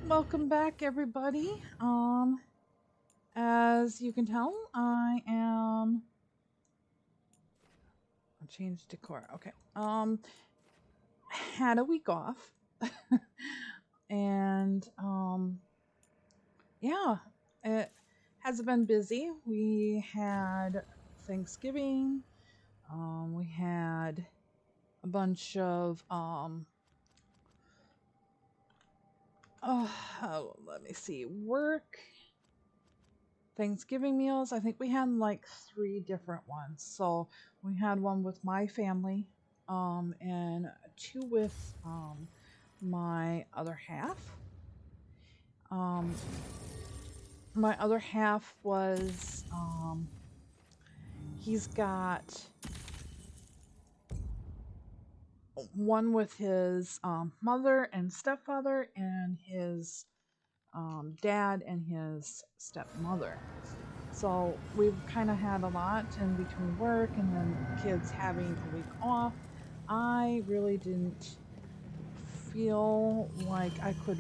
Welcome back, everybody. As you can tell, I'll change decor. Okay. Had a week off, and yeah, it hasn't been busy. We had Thanksgiving. We had a bunch of let me see, work. Thanksgiving meals. I think we had like 3 different ones. So we had one with my family, and 2 with my other half. My other half was he's got one with his mother and stepfather, and his dad and his stepmother. So we've kind of had a lot in between work and then kids having a week off. I really didn't feel like I could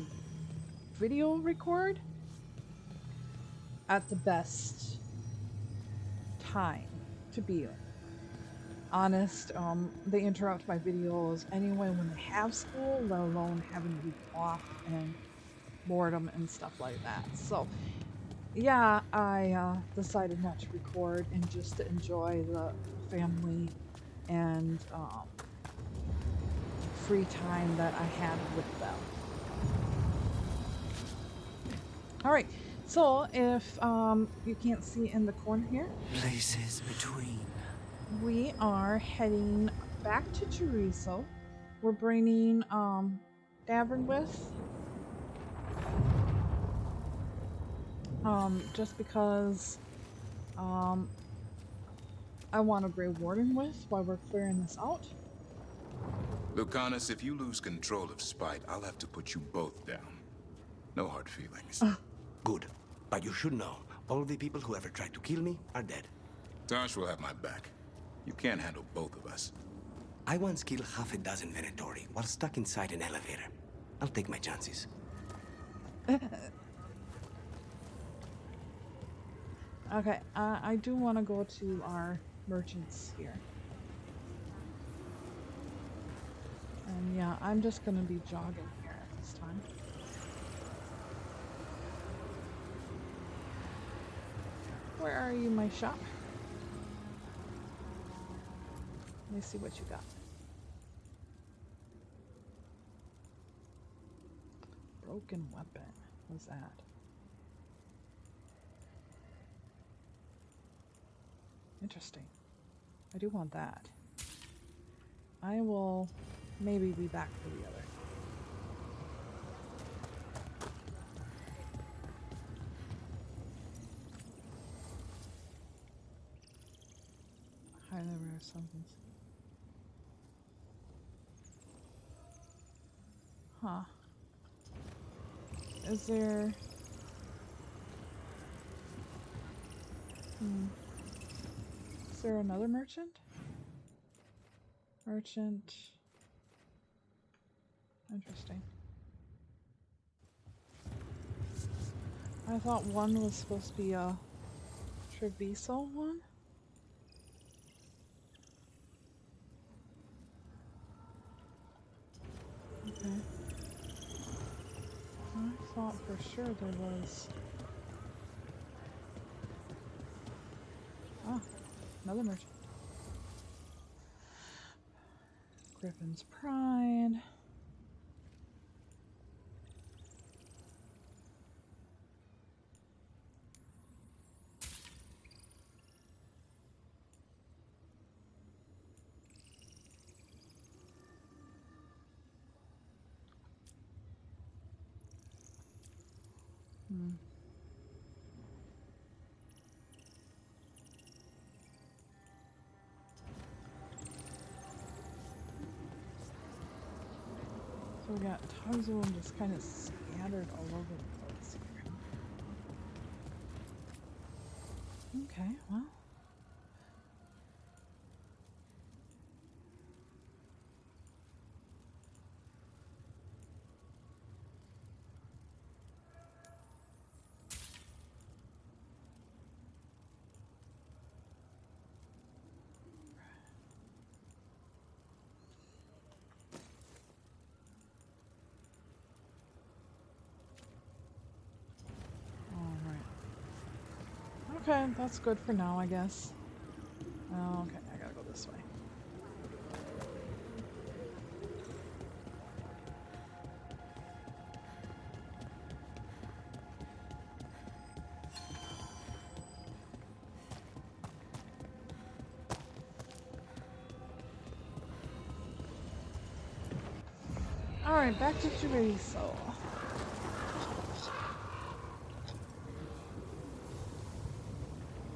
video record at the best time, to be honest. They interrupt my videos anyway when they have school, let alone having a week off and boredom and stuff like that. So yeah, I decided not to record and just to enjoy the family and free time that I had with them. All right, so if you can't see in the corner here, places between. We are heading back to Treviso. We're bringing Davern with. Just because I want to bring Warden with while we're clearing this out. Lucanus, if you lose control of Spite, I'll have to put you both down. No hard feelings. Good. But you should know, all the people who ever tried to kill me are dead. Tosh will have my back. You can't handle both of us. I once killed half a dozen Venatori while stuck inside an elevator. I'll take my chances. Okay, I do want to go to our merchants here. And yeah, I'm just going to be jogging here at this time. Where are you, my shop? Let me see what you got. Broken weapon. What's that? Interesting. I do want that. I will maybe be back for the other. Highly rare somethings. Huh. Is there... Is there another merchant? Merchant... Interesting. I thought one was supposed to be a Treviso one. Okay. I thought for sure there was... Ah, another merchant. Griffin's Pride. So we got tons of them just kind of scattered all over the place here. Okay, well. Okay, that's good for now, I guess. Oh, okay, I gotta go this way. Alright, back to Treviso.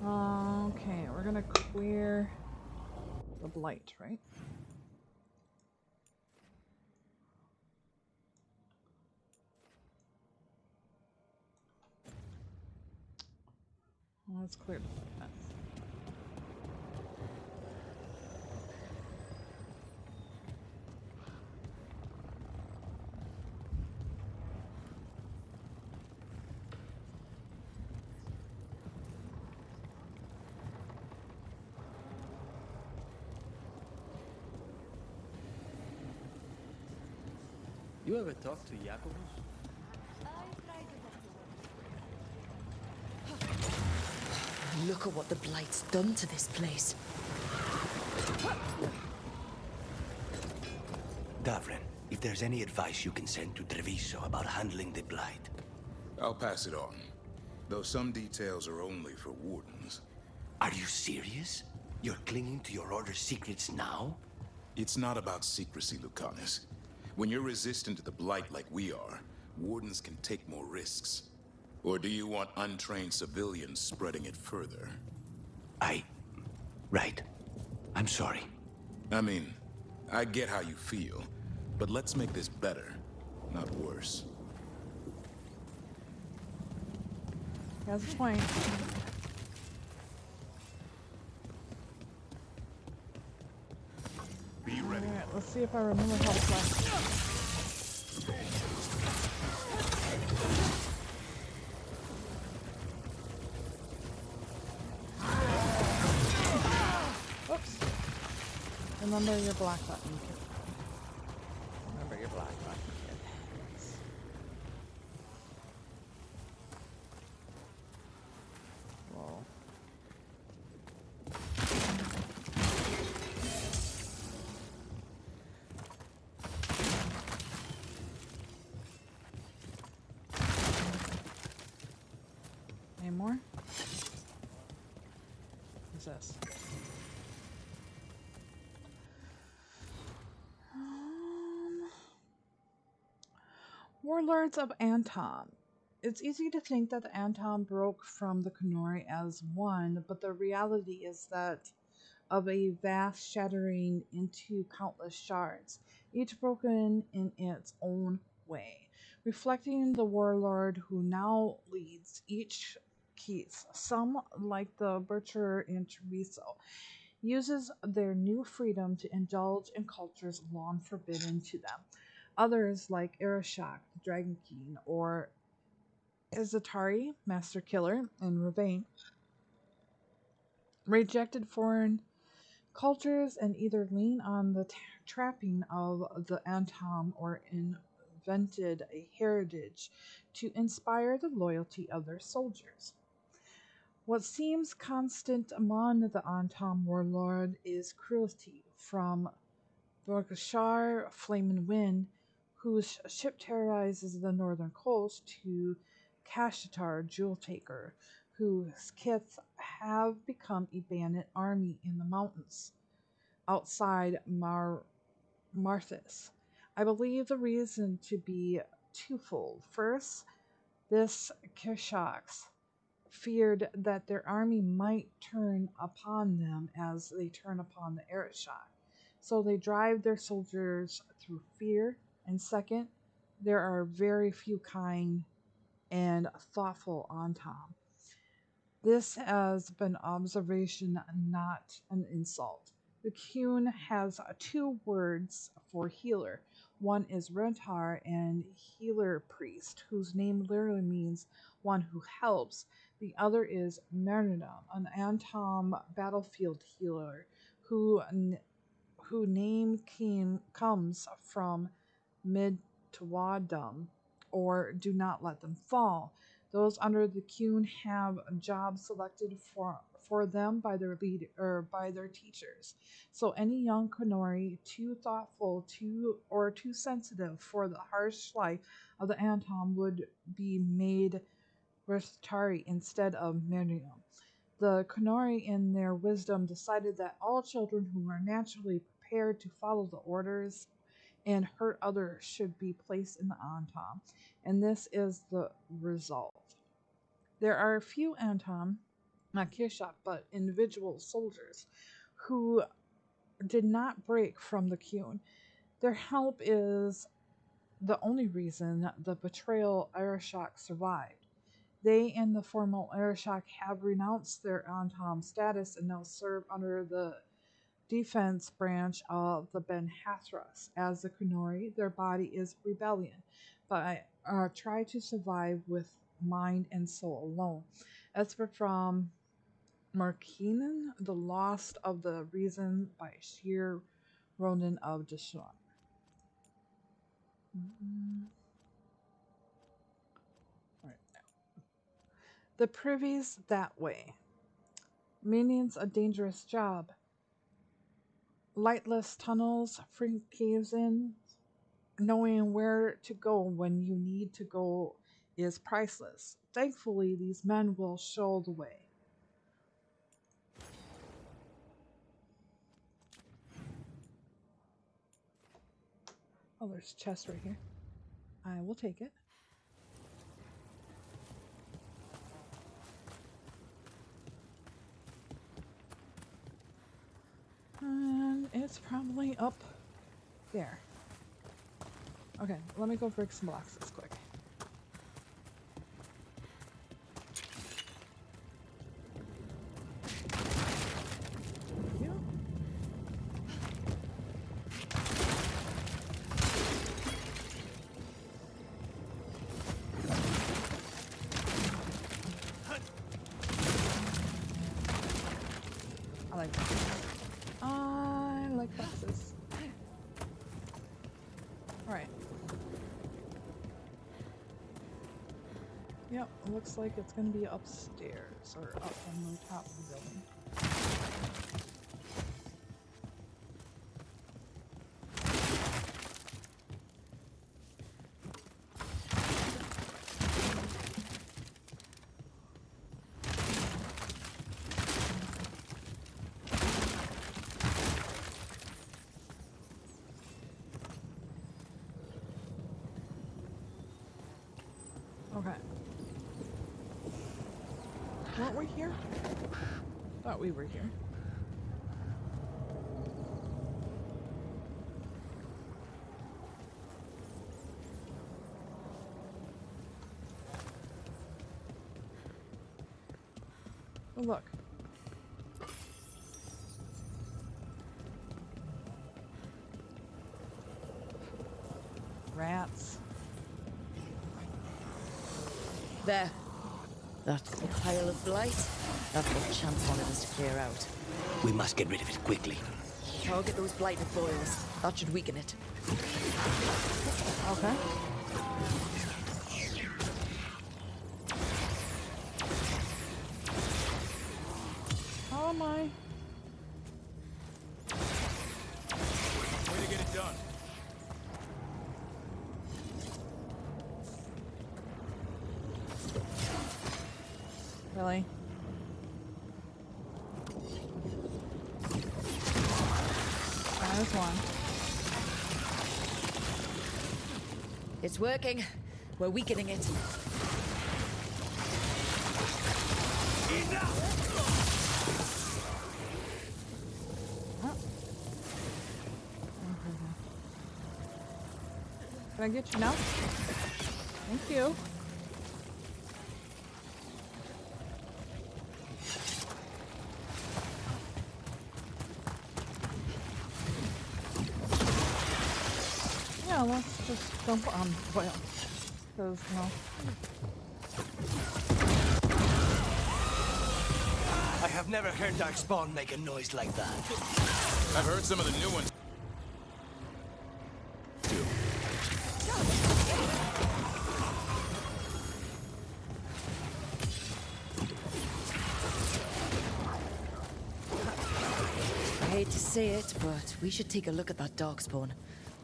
Okay, we're gonna clear the blight, right? Well, let's clear the blight. You ever talk to Jacobus? Look at what the Blight's done to this place. Davren, if there's any advice you can send to Treviso about handling the Blight. I'll pass it on. Though some details are only for wardens. Are you serious? You're clinging to your order's secrets now? It's not about secrecy, Lucanus. When you're resistant to the Blight like we are, wardens can take more risks. Or do you want untrained civilians spreading it further? Right. I'm sorry. I mean, I get how you feel, but let's make this better, not worse. That's the point. Be ready. Alright, let's see if I remember how to play. Oops. Remember your black button, kid. Remember your black button, kid. Yes. Whoa. Any more? What's this? Warlords of Anton. It's easy to think that the Anton broke from the Knorri as one, but the reality is that of a vast shattering into countless shards, each broken in its own way, reflecting the warlord who now leads each case. Some, like the butcher in Treviso, uses their new freedom to indulge in cultures long forbidden to them. Others, like Arashak, the Dragon King, or Izatari, Master Killer, and Ravane, rejected foreign cultures and either lean on the trapping of the Antom or invented a heritage to inspire the loyalty of their soldiers. What seems constant among the Antom warlord is cruelty, from Vorkashar, Flame and Wind, whose ship terrorizes the northern coast, to Kashatar, Jewel Taker, whose kith have become a bandit army in the mountains outside Marthis. I believe the reason to be twofold. First, this Kishaks feared that their army might turn upon them as they turn upon the Arashak. So they drive their soldiers through fear. And second, there are very few kind and thoughtful on Tom. This has been observation, not an insult. The Kuhn has two words for healer. One is Rentar and healer priest, whose name literally means one who helps. The other is Mernadam, an Antom battlefield healer, who name comes from Mid-Tawadum, or do not let them fall. Those under the Qun have jobs selected for them by their lead or by their teachers. So any young Kunori too thoughtful, too sensitive for the harsh life of the Antom would be made Restari instead of Miriam. The Kunori, in their wisdom, decided that all children who are naturally prepared to follow the orders and hurt others should be placed in the Antom, and this is the result. There are a few Antom, not Kirshak, but individual soldiers, who did not break from the Qun. Their help is the only reason the betrayal Arishak survived. They and the formal Arishak have renounced their Antom status and now serve under the defense branch of the Ben Hathras. As the Kunori, their body is rebellion, but try to survive with mind and soul alone. Expert from Markinen, The Lost of the Reason by Shir Ronan of Deshon. Right. The privies that way. Meaning's a dangerous job. Lightless tunnels, free caves in, knowing where to go when you need to go is priceless. Thankfully, these men will show the way. Oh, there's a chest right here. I will take it. And it's probably up there. Okay, let me go break some boxes quick. Thank you. I like boxes. I like boxes. Alright. Yep, looks like it's gonna be upstairs, or up on the top of the building. Okay. Weren't we here? Thought we were here. Oh, look. Rats. There. That's the pile of blight. That's what Chance wanted us to clear out. We must get rid of it quickly. Target those blighted boils. That should weaken it. Okay. How am I? Way to get it done. Really? There's one. It's working. We're weakening it. Oh. Can I get you now? Thank you. Yeah, let's just dump on oil. Because, you know. I have never heard Darkspawn make a noise like that. I've heard some of the new ones. hate to say it, but we should take a look at that darkspawn.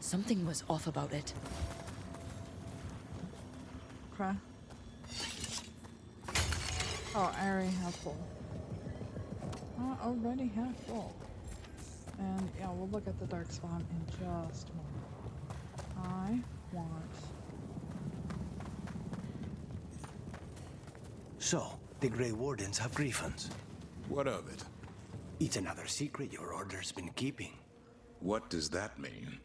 Something was off about it. Okay. Oh, I already have full. I already have full. And yeah, we'll look at the darkspawn in just a moment. I want... So, the Grey Wardens have griffins. What of it? It's another secret your order's been keeping. What does that mean?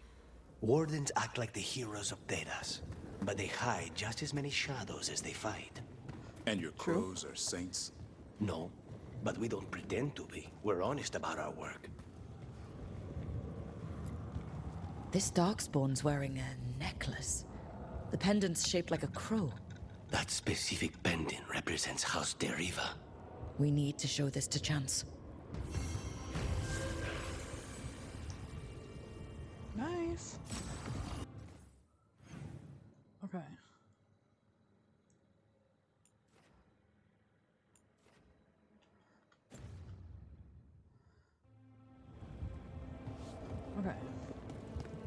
Wardens act like the heroes of Thedas, but they hide just as many shadows as they fight. And your crows are saints? No, but we don't pretend to be. We're honest about our work. This darkspawn's wearing a necklace. The pendant's shaped like a crow. That specific pendant represents House Deriva. We need to show this to Chance. Nice. Okay. Okay.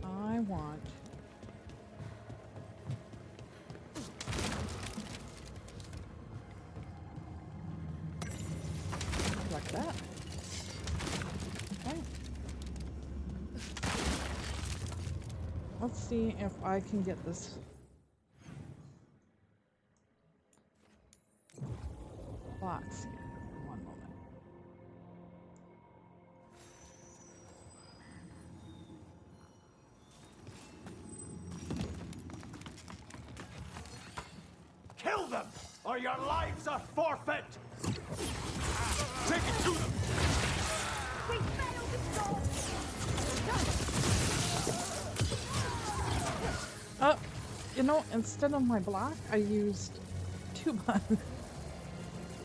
I want... like that. Okay. Let's see if I can get this. Box here. One moment. Kill them, or your lives are forfeit! Take it to them! We failed the goal! You know, instead of my block, I used 2 buttons.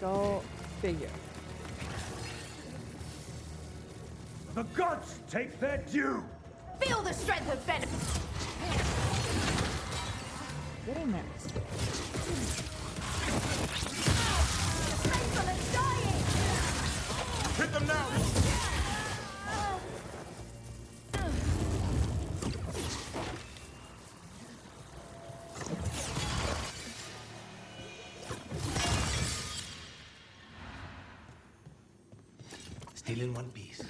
Go figure. The gods take their due! Feel the strength of venom! Get in there. Faithful is dying! Hit them now! Still in one piece.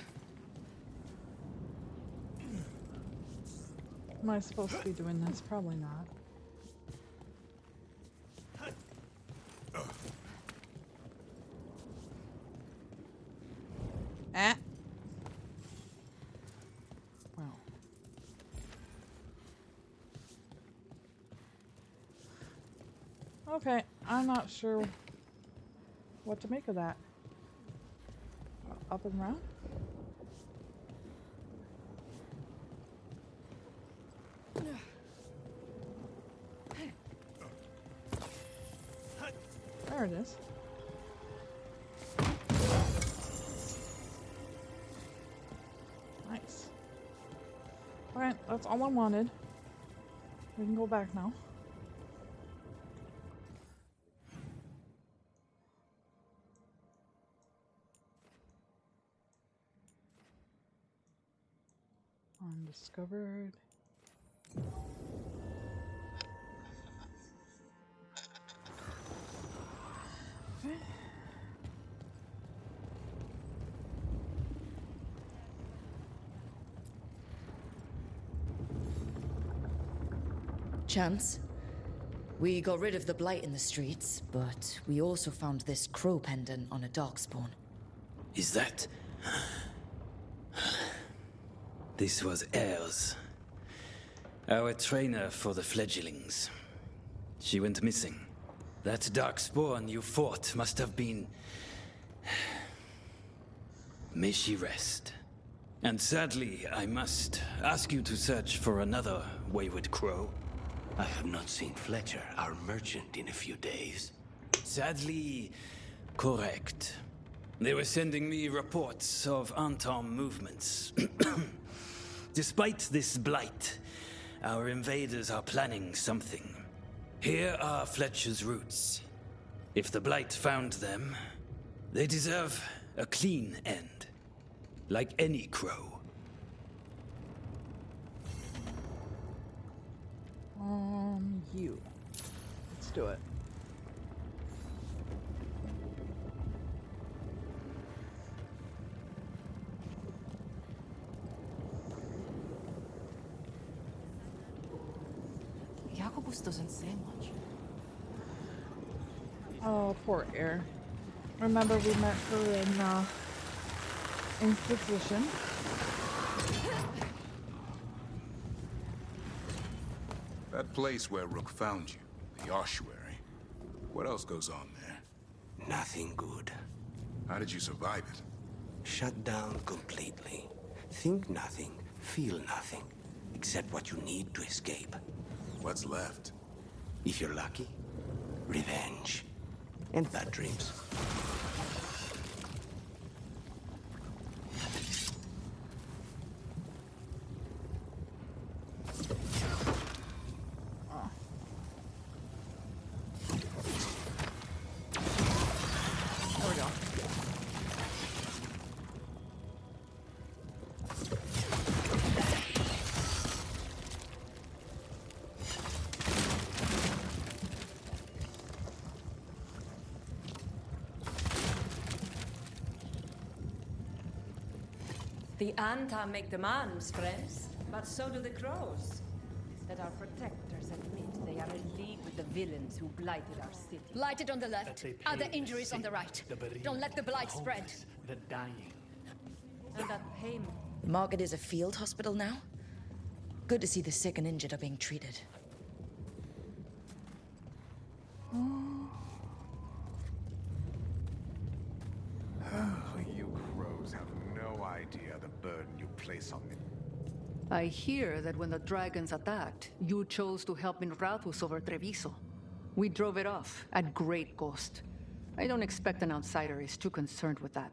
Am I supposed to be doing this? Probably not. Ah. Well. Okay, I'm not sure what to make of that. Up and around? There it is. Nice. Alright, that's all I wanted. We can go back now. Undiscovered. Okay. Chance, we got rid of the blight in the streets, but we also found this crow pendant on a darkspawn. Is that... This was Ayres, our trainer for the fledglings. She went missing. That darkspawn you fought must have been... May she rest. And sadly, I must ask you to search for another wayward crow. I have not seen Fletcher, our merchant, in a few days. Sadly, correct. They were sending me reports of Anton movements. Despite this blight, our invaders are planning something. Here are Fletcher's roots. If the blight found them, they deserve a clean end. like any crow. You. Let's do it. Jacobus doesn't say much. Oh, poor Air. Remember we met her in Inquisition. That place where Rook found you, the ossuary. What else goes on there? Nothing good. How did you survive it? Shut down completely. Think nothing, feel nothing, except what you need to escape. What's left? If you're lucky, revenge. And bad dreams. There we go. The Anta make demands, friends, but so do the crows. Let our protectors admit they are in league with the villains who blighted our city. Blighted on the left, other injuries on the right. Don't let the blight spread. The dying. And that payment. The market is a field hospital now. Good to see the sick and injured are being treated. You crows have no idea the burden you place on me. I hear that when the dragons attacked, you chose to help Minrathus over Treviso. We drove it off, at great cost. I don't expect an outsider is too concerned with that.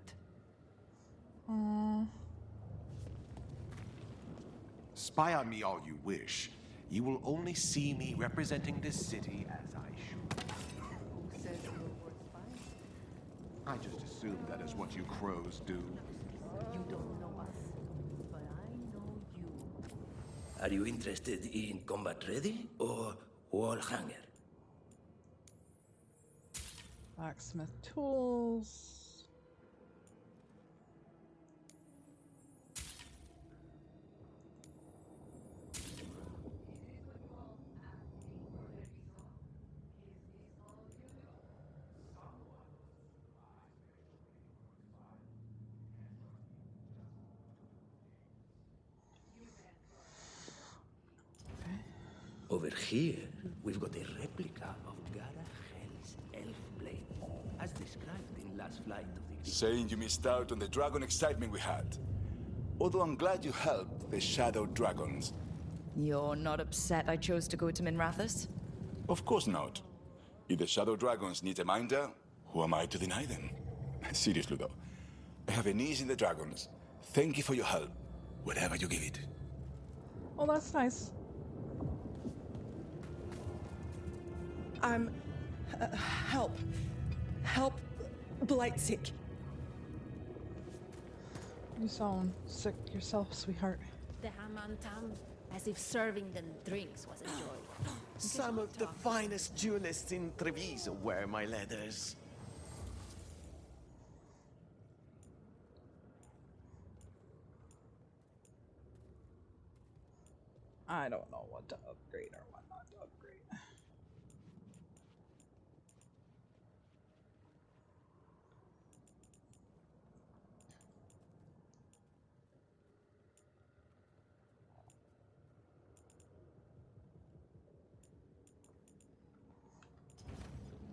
Spy on me all you wish. You will only see me representing this city as I should. Who says you're worth spying? I just assumed that is what you crows do. You don't know us, but I know you. Are you interested in combat ready or wall hanger? Blacksmith tools. Over here, we've got a replica of Gara Hell's elf blade, as described in last flight of the Greek. Saying you missed out on the dragon excitement we had. Although I'm glad you helped the Shadow Dragons. You're not upset I chose to go to Minrathus? Of course not. If the Shadow Dragons need a minder, who am I to deny them? Seriously though, I have a niece in the dragons. Thank you for your help, whatever you give it. Oh, that's nice. Help. Help Blight-sick. You sound sick yourself, sweetheart. The Hamantam, as if serving them drinks was a joy. Some of the finest duelists in Treviso wear my leathers. I don't know what to upgrade or what not to upgrade.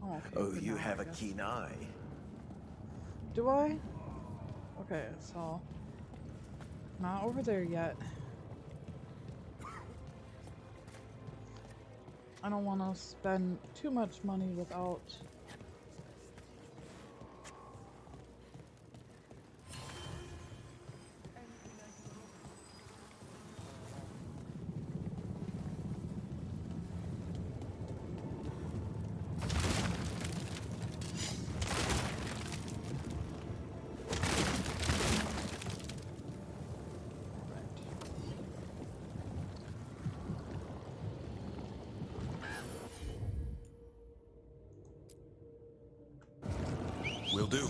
Oh, okay, Oh, good you now, have I a guess. keen eye. Do I? Okay, so not over there yet. I don't want to spend too much money without Will do.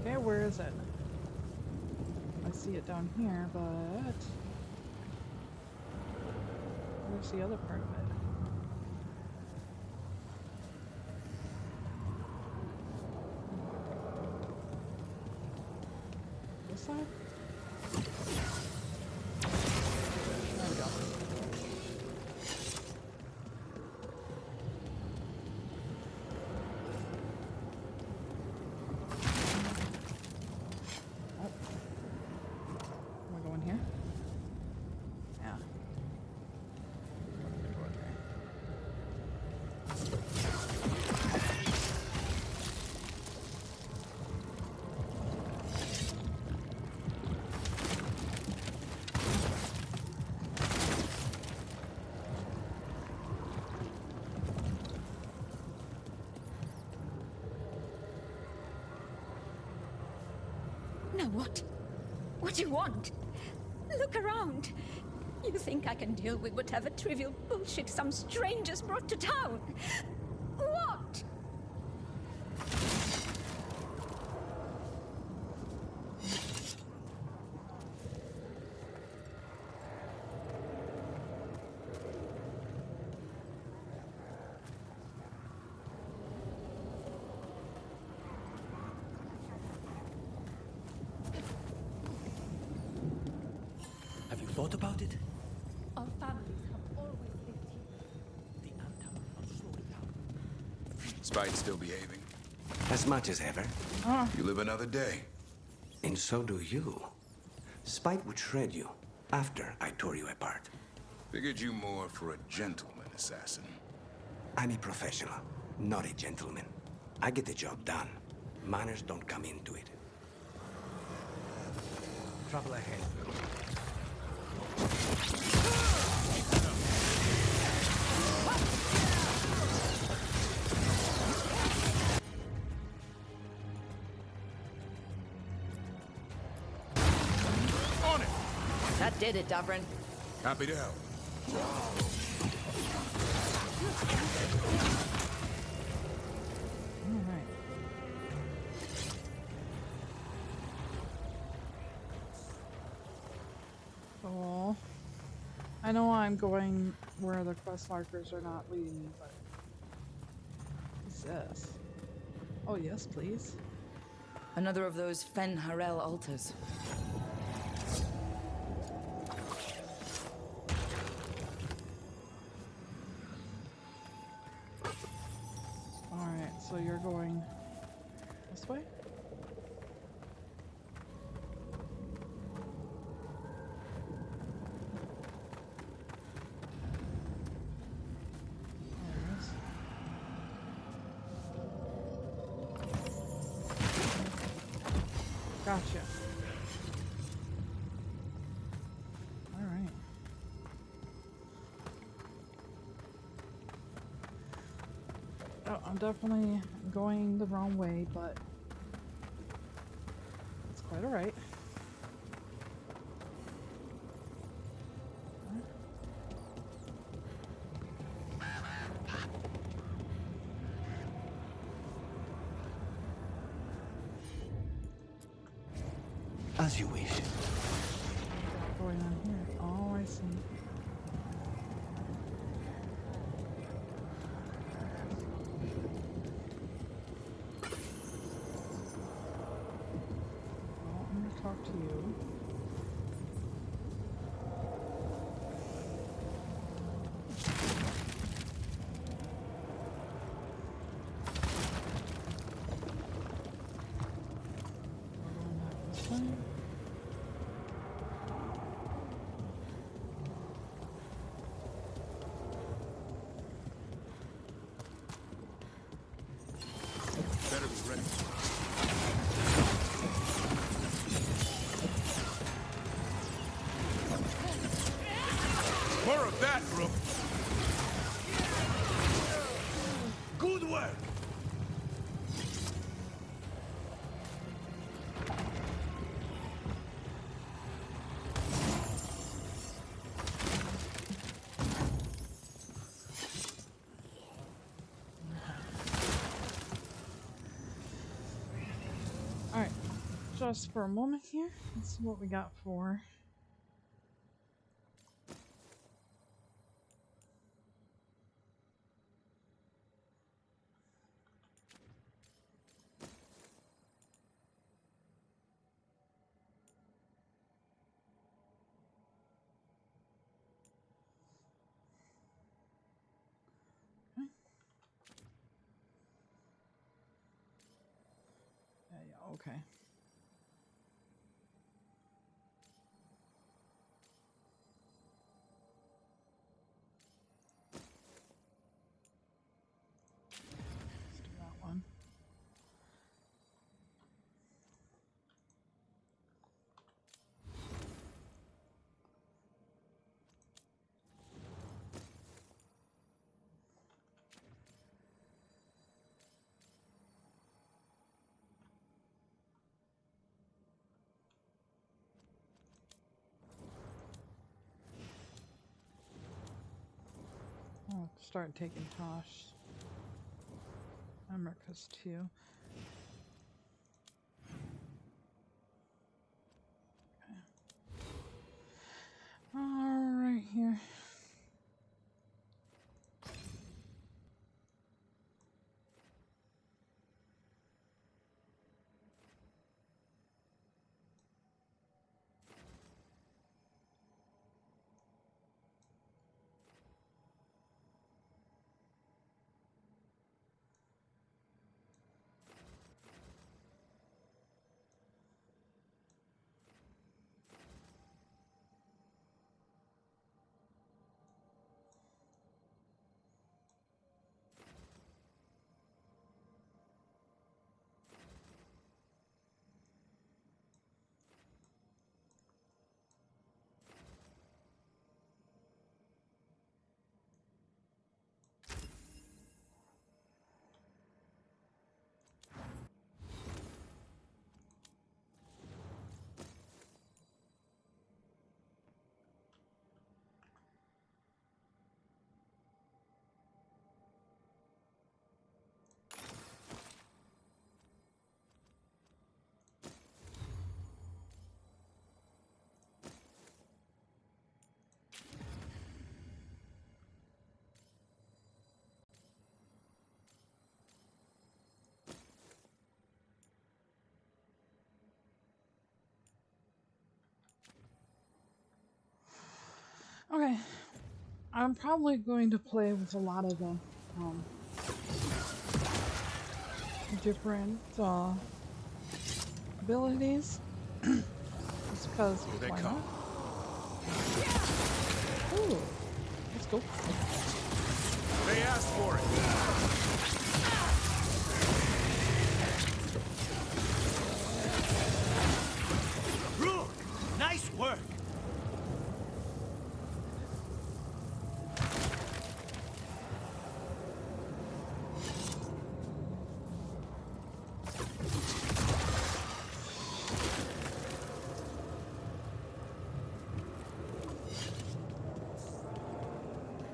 Okay, where is it? I see it down here, but where's the other part of it? This side? There we go. Oh. Am I going here? Yeah. Now what? What do you want? Look around. You think I can deal with whatever trivial bullshit some strangers brought to town? What? Have you thought about it? Our families have always lived here. The Antam are slowing down. Spite still behaving? As much as ever. You live another day. And so do you. Spite would shred you after I tore you apart. Figured you more for a gentleman assassin. I'm a professional, not a gentleman. I get the job done. Manners don't come into it. Trouble ahead. On it! That did it, Davrin. Happy to help. Alright. Cool. I know I'm going where the quest markers are not leading me, but what's this? Oh yes, please. Another of those Fen Harel altars. Alright, so you're going this way? There it is. Gotcha. Alright. Oh, I'm definitely going the wrong way, but it's quite alright. As you wish. What's going on here? Oh, I see. Well, I'm gonna talk to you. We're going back this way. Better be ready. More of that, group. Good work. just for a moment here. Let's see what we got for. Yeah, okay. Let's do that one. I'll start taking Tosh. America's too. Okay. All right here. Okay, I'm probably going to play with a lot of the different abilities, just because Here they why come. not? Ooh, let's go. They asked for it. Rook, nice work.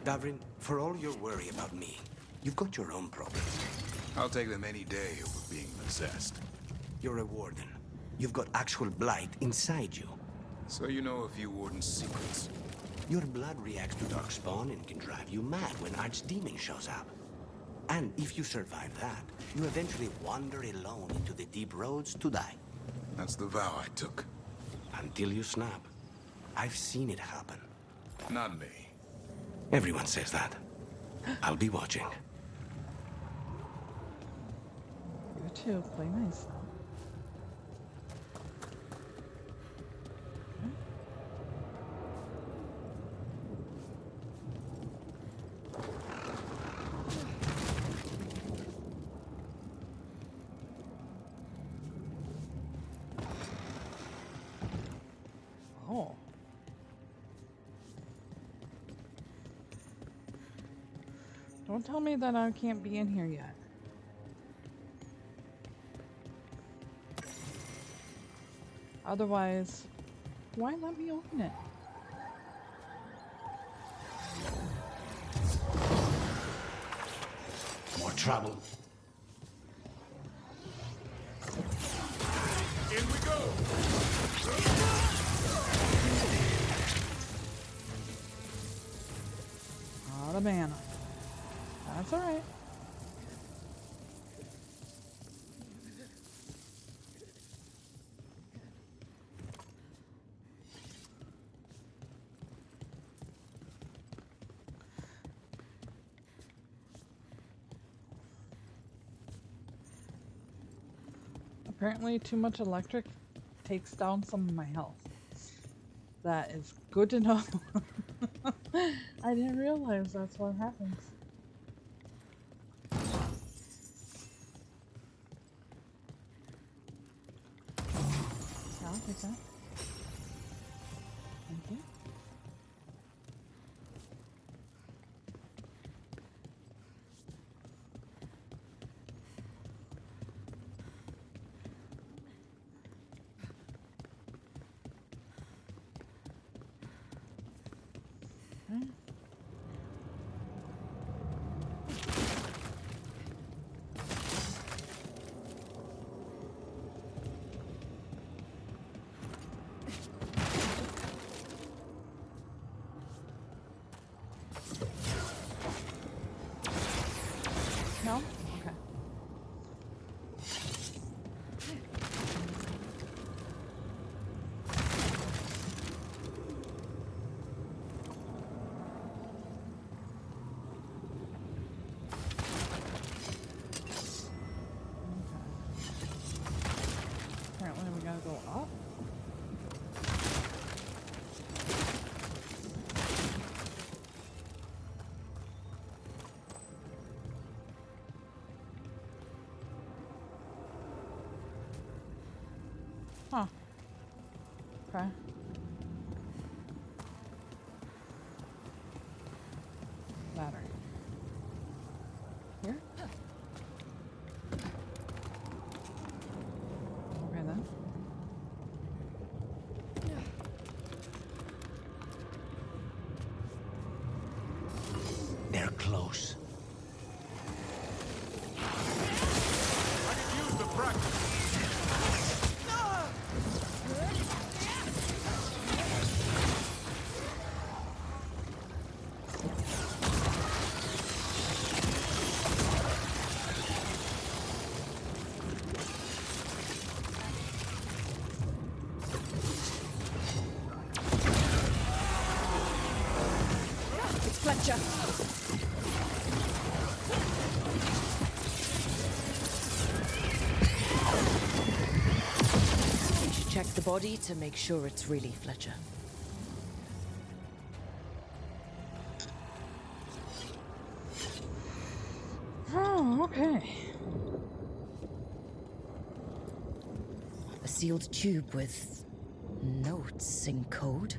Davrin, for all your worry about me, you've got your own problems. I'll take them any day over being possessed. You're a warden. You've got actual blight inside you. So you know a few warden's secrets. Your blood reacts to darkspawn and can drive you mad when Archdemon shows up. And if you survive that, you eventually wander alone into the deep roads to die. That's the vow I took. Until you snap. I've seen it happen. Not me. Everyone says that. I'll be watching. You too, play nice. Oh. Don't tell me that I can't be in here yet. Otherwise, why let me open it? More trouble. In we go! the mana. That's alright. Apparently too much electric takes down some of my health. That is good to know. I didn't realize that's what happens. Yeah, I'll take that. Thank you. Okay. No? Okay. Apparently we gotta go up. Huh. Okay. Ladder. Here? Okay then. They're close. I could use the practice. It's Fletcher. We should check the body to make sure it's really Fletcher. Oh, okay. A sealed tube with notes in code.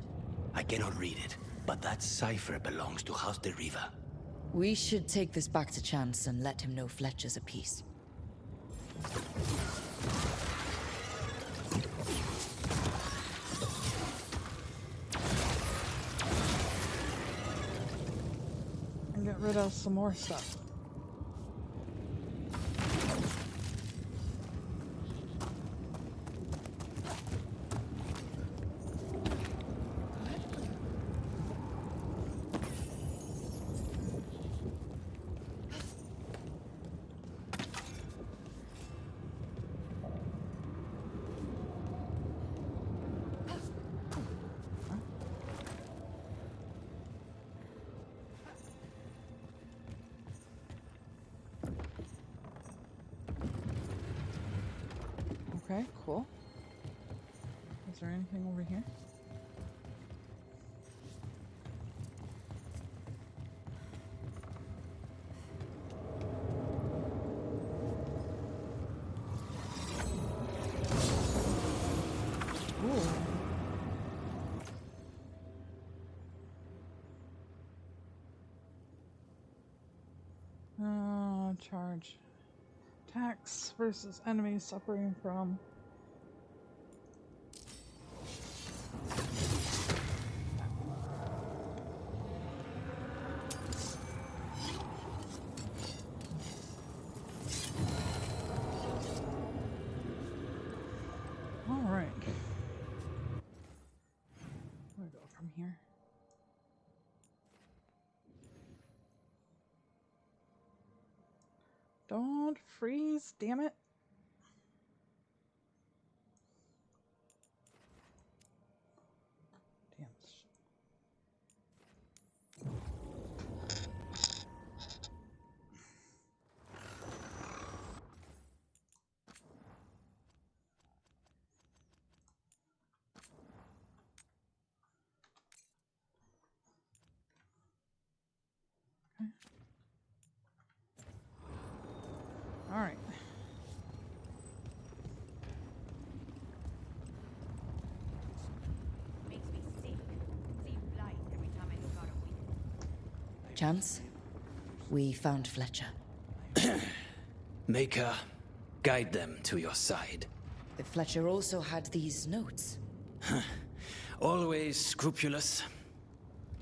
I cannot read it, but that cipher belongs to House de Riva. We should take this back to Chance and let him know Fletcher's a piece. And get rid of some more stuff. Okay, cool. Is there anything over here? Charge. Attacks versus enemies suffering from. Alright. Where do I go from here? Don't freeze, damn it. Damn. All right. Makes me sick. See blight every time I look out a window. Chance? We found Fletcher. Maker, guide them to your side. Fletcher also had these notes. Always scrupulous.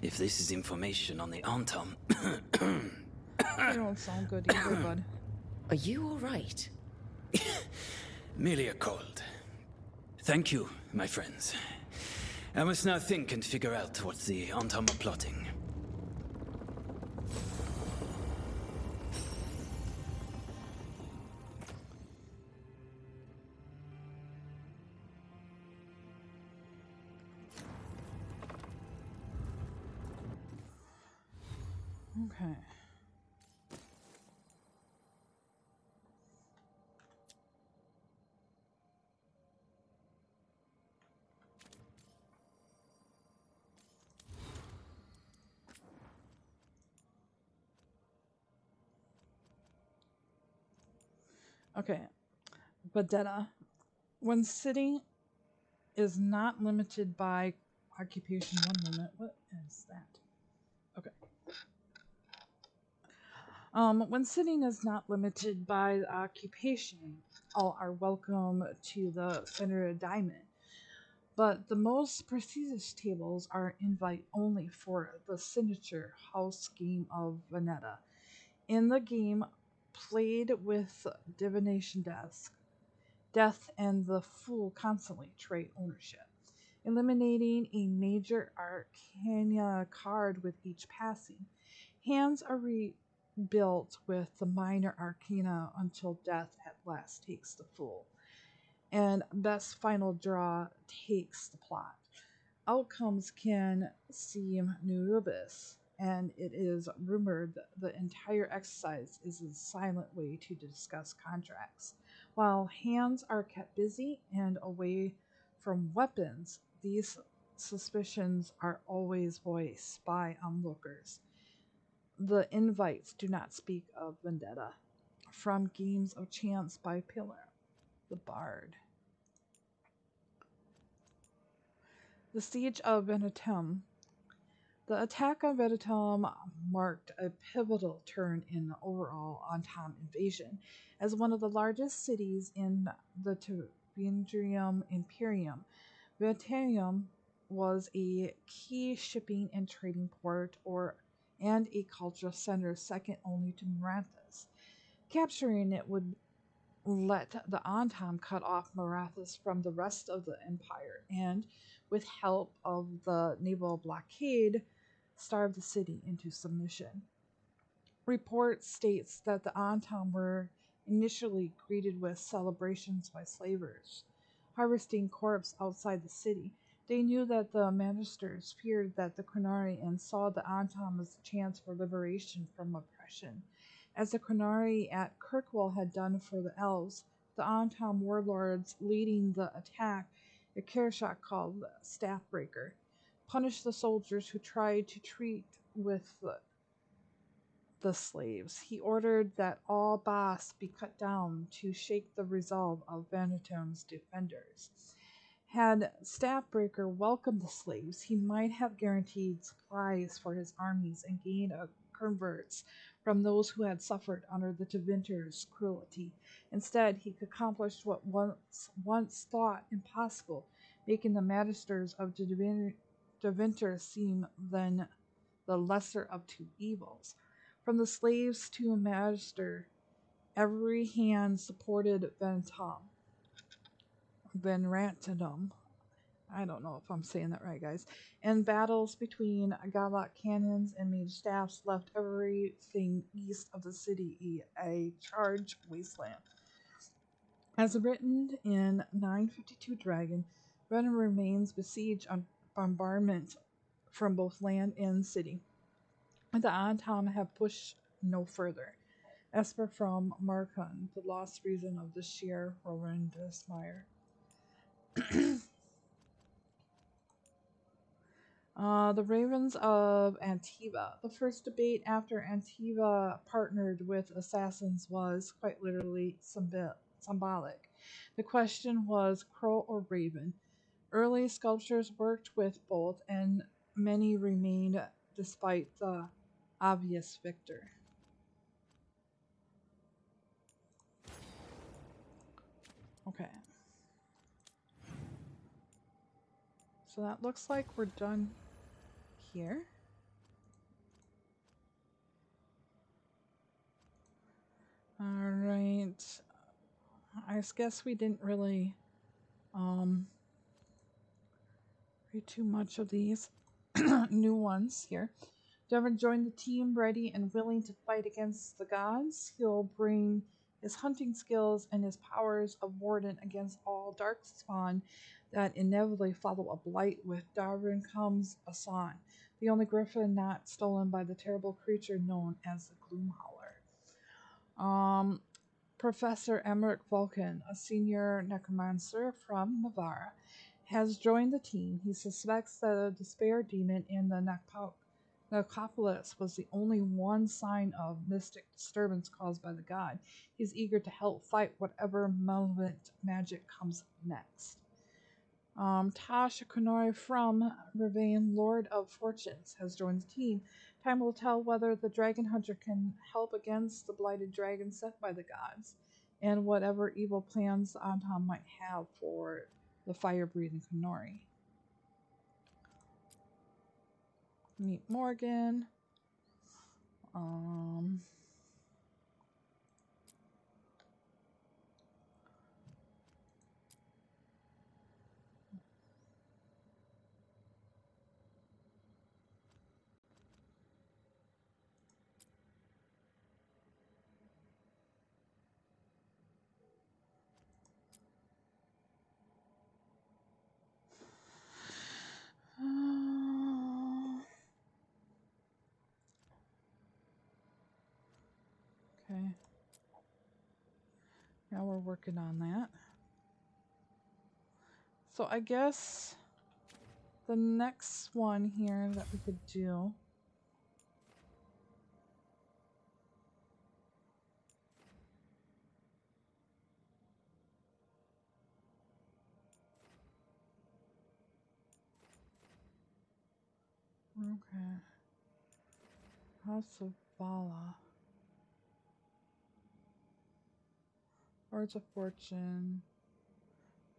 If this is information on the Antom... You don't sound good either, bud. Are you alright? Merely a cold. Thank you, my friends. I must now think and figure out what the Antom are plotting. Okay. Okay. Vendetta. When sitting is not limited by occupation. One moment. What is that? Okay. When sitting is not limited by occupation, all are welcome to the Senator Diamond. But the most prestigious tables are invite only for the signature house game of Veneta. In the game, played with divination death and the fool constantly trade ownership, eliminating a major arcana card with each passing. Hands are rebuilt with the minor arcana until death at last takes the fool, and best final draw takes the plot. Outcomes can seem nubis, and it is rumored that the entire exercise is a silent way to discuss contracts. While hands are kept busy and away from weapons, these suspicions are always voiced by onlookers. The invites do not speak of vendetta. From Games of Chance by Pillar, the Bard. The Siege of Venetum. The attack on Venetum marked a pivotal turn in the overall Antom invasion. As one of the largest cities in the Tervindrium Imperium, Venetum was a key shipping and trading port and a cultural center second only to Marathas. Capturing it would let the Antom cut off Marathas from the rest of the empire and, with help of the naval blockade, starve the city into submission. Report states that the Antom were initially greeted with celebrations by slavers, harvesting corpse outside the city. They knew that the Magisters feared that the Qunari and saw the Antom as a chance for liberation from oppression. As the Qunari at Kirkwall had done for the Elves, the Antom warlords leading the attack, a Kershak called Staffbreaker, punished the soldiers who tried to treat with the slaves. He ordered that all Bas be cut down to shake the resolve of Venetum's defenders. Had Staffbreaker welcomed the slaves, he might have guaranteed supplies for his armies and gained converts from those who had suffered under the Tevinter's cruelty. Instead, he accomplished what once thought impossible, making the Magisters of Tevinter seem then the lesser of two evils. From the slaves to a Magister, every hand supported Venetum. I don't know if I'm saying that right, guys. And battles between Godlock cannons and mage staffs left everything east of the city a charged wasteland. As written in 952 Dragon, Venom remains besieged on bombardment from both land and city. The Antom have pushed no further. Esper from Markon, the lost reason of the sheer horrendous mire. The Ravens of Antiva. The first debate after Antiva partnered with assassins was quite literally symbolic. The question was crow or raven. Early sculptors worked with both, and many remained despite the obvious victor. Okay. So that looks like we're done here. Alright. I guess we didn't really read too much of these new ones here. Devon joined the team ready and willing to fight against the gods. He'll bring his hunting skills and his powers of Warden against all darkspawn that inevitably follow a blight. With Darwin comes Asan, the only griffin not stolen by the terrible creature known as the Gloomhowler. Professor Emmerich Vulcan, a senior necromancer from Navarra, has joined the team. He suspects that a despair demon in the necropolis was the only one sign of mystic disturbance caused by the god. He's eager to help fight whatever malevolent magic comes next. Tasha Konori from Ravane, Lord of Fortunes, has joined the team. Time will tell whether the Dragon Hunter can help against the blighted dragon sent by the gods, and whatever evil plans Anton might have for the fire-breathing Konori. Meet Morgan. Okay. Now we're working on that. So I guess the next one here that we could do okay. House of Vala. Words of Fortune.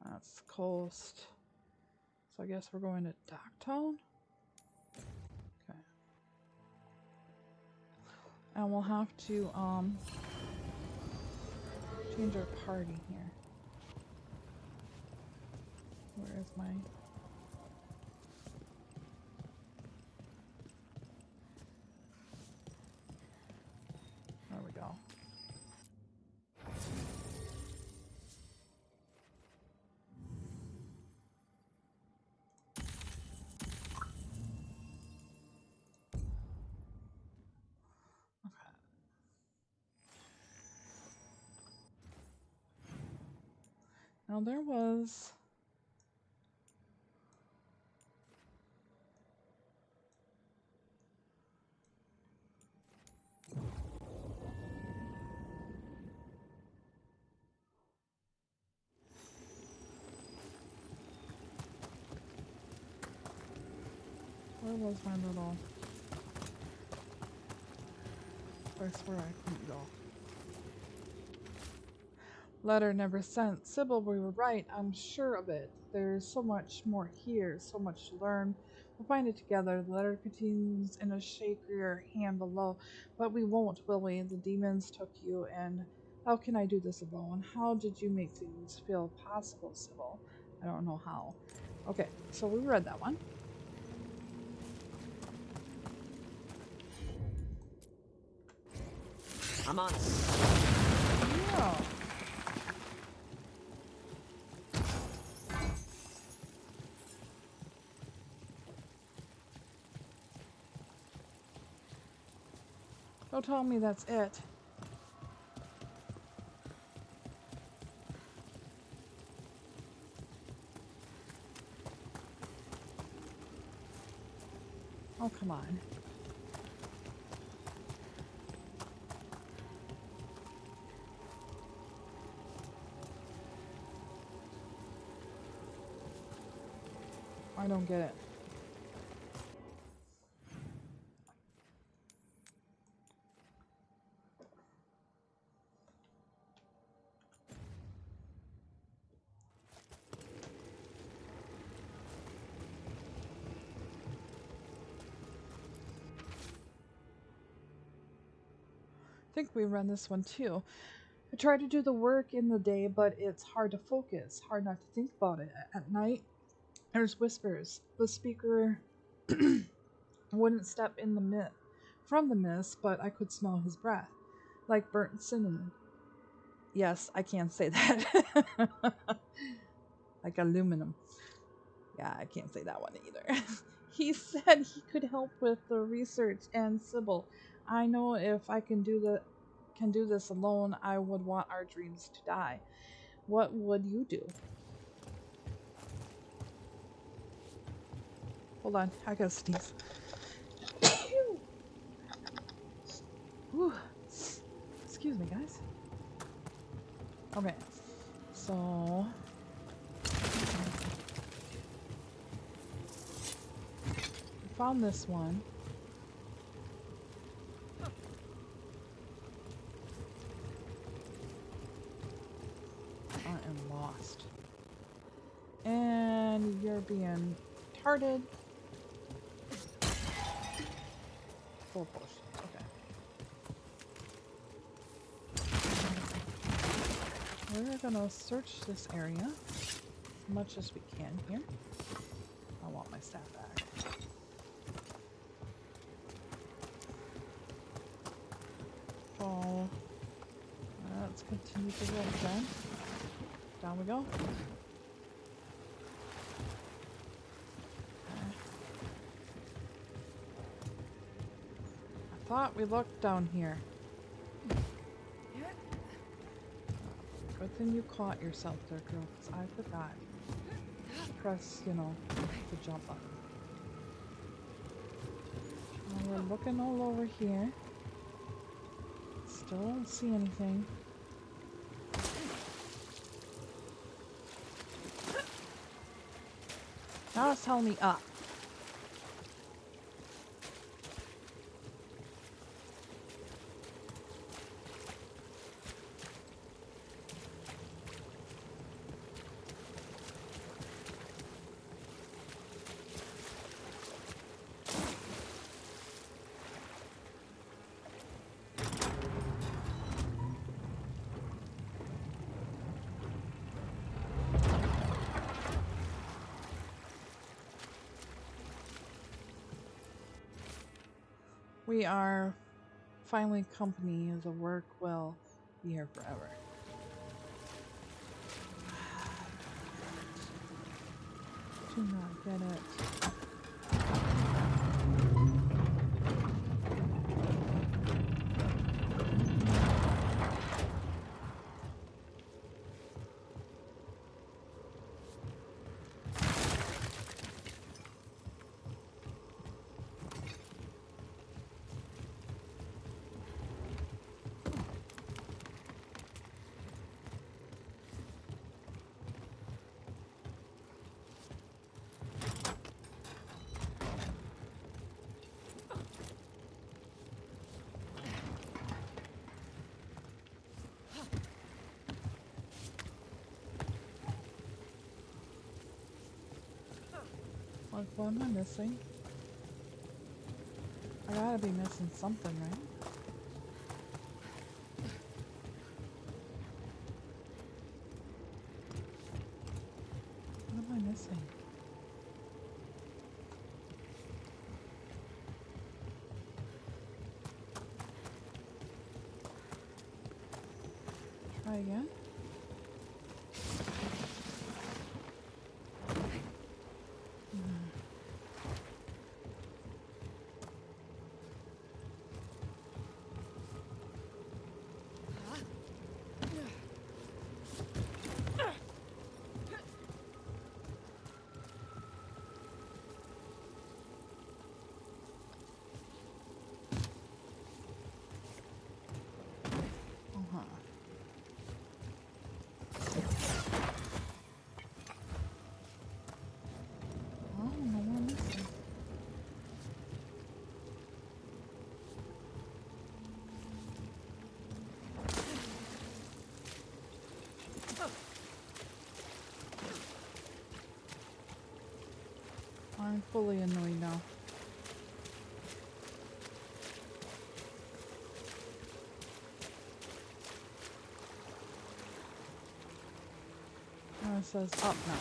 That's coast. So I guess we're going to Docktown. Okay. And we'll have to change our party here. Where is my... There we go. Now there was... Where was my little place where I couldn't go? Letter never sent. Sybil, we were right. I'm sure of it. There's so much more here, so much to learn. We'll find it together. The letter continues in a shakier hand below. But we won't, will we? The demons took you, and how can I do this alone? How did you make things feel possible, Sybil? I don't know how. Okay, so we read that one. I'm on it. Yeah. Don't tell me that's it. Oh, come on. I don't get it. I think we run this one too. I try to do the work in the day, but it's hard to focus, hard not to think about it. At night, there's whispers. The speaker wouldn't step in the from the mist, but I could smell his breath, like burnt cinnamon. Yes, I can't say that. Like aluminum. Yeah, I can't say that one either. He said he could help with the research, and Sybil, I know if I can do this alone, I would want our dreams to die. What would you do? Hold on, I gotta sneeze. Whew. Excuse me, guys. Okay, so I found this one. I am lost. And you're being tarted. Full potion. Okay. We're gonna search this area as much as we can here. I want my staff back. Oh. Let's continue to go then. Down we go. I thought we looked down here. Good thing you caught yourself there, girl, because I forgot. Press, the jump button. Now we're looking all over here. Still don't see anything. Now it's telling me up. We are finally company. The work will be here forever. Do not get it. Like, what am I missing? I gotta be missing something, right? What am I missing? Try again. I'm fully annoyed now. It says up now.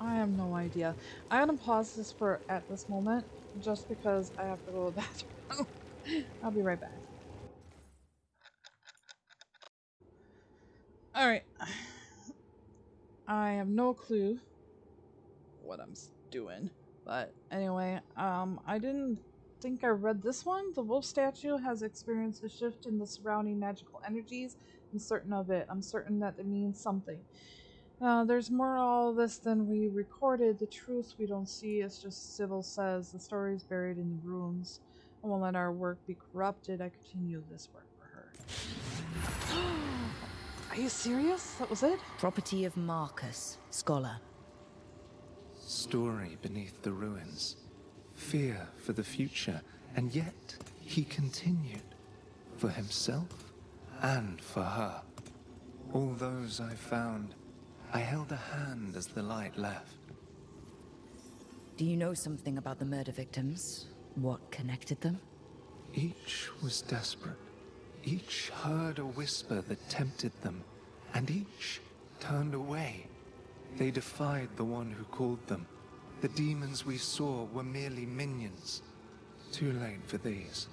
I have no idea. I'm gonna pause this for at this moment, just because I have to go to the bathroom. I'll be right back. Alright. I have no clue what I'm doing. But anyway, I didn't think I read this one. The wolf statue has experienced a shift in the surrounding magical energies. I'm certain of it. I'm certain that it means something. There's more to all this than we recorded. The truth we don't see. It's just Sybil says. The story is buried in the ruins. I won't let our work be corrupted. I continue this work for her. Are you serious? That was it? Property of Marcus, scholar. Story beneath the ruins. Fear for the future. And yet, he continued. For himself and for her. All those I found, I held a hand as the light left. Do you know something about the murder victims? What connected them? Each was desperate. Each heard a whisper that tempted them, and each turned away. They defied the one who called them. The demons we saw were merely minions. Too late for these.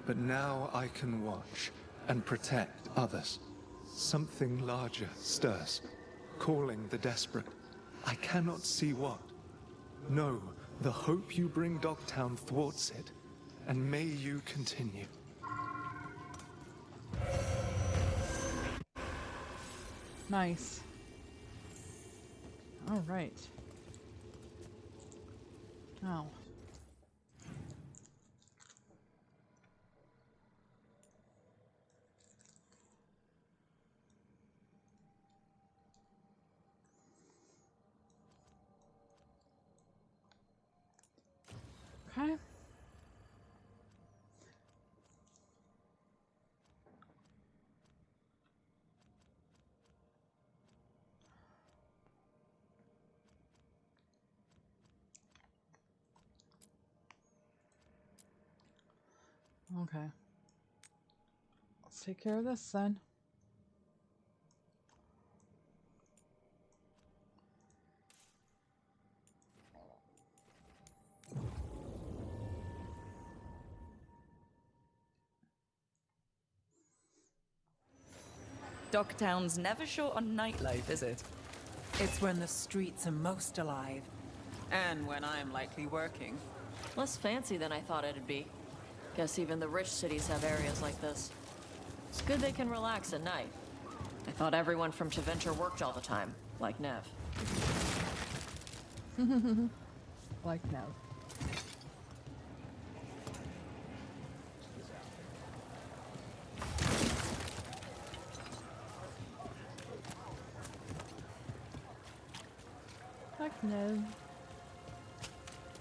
But now I can watch and protect others. Something larger stirs, calling the desperate. I cannot see what. No, the hope you bring Dogtown thwarts it, and may you continue. Nice. All right. Now. Okay. Okay. Let's take care of this then. Dogtown's never short on nightlife, is it? It's when the streets are most alive. And when I'm likely working. Less fancy than I thought it'd be. Guess even the rich cities have areas like this. It's good they can relax at night. I thought everyone from Treviso worked all the time, like Nev. Like Nev. Like Nev.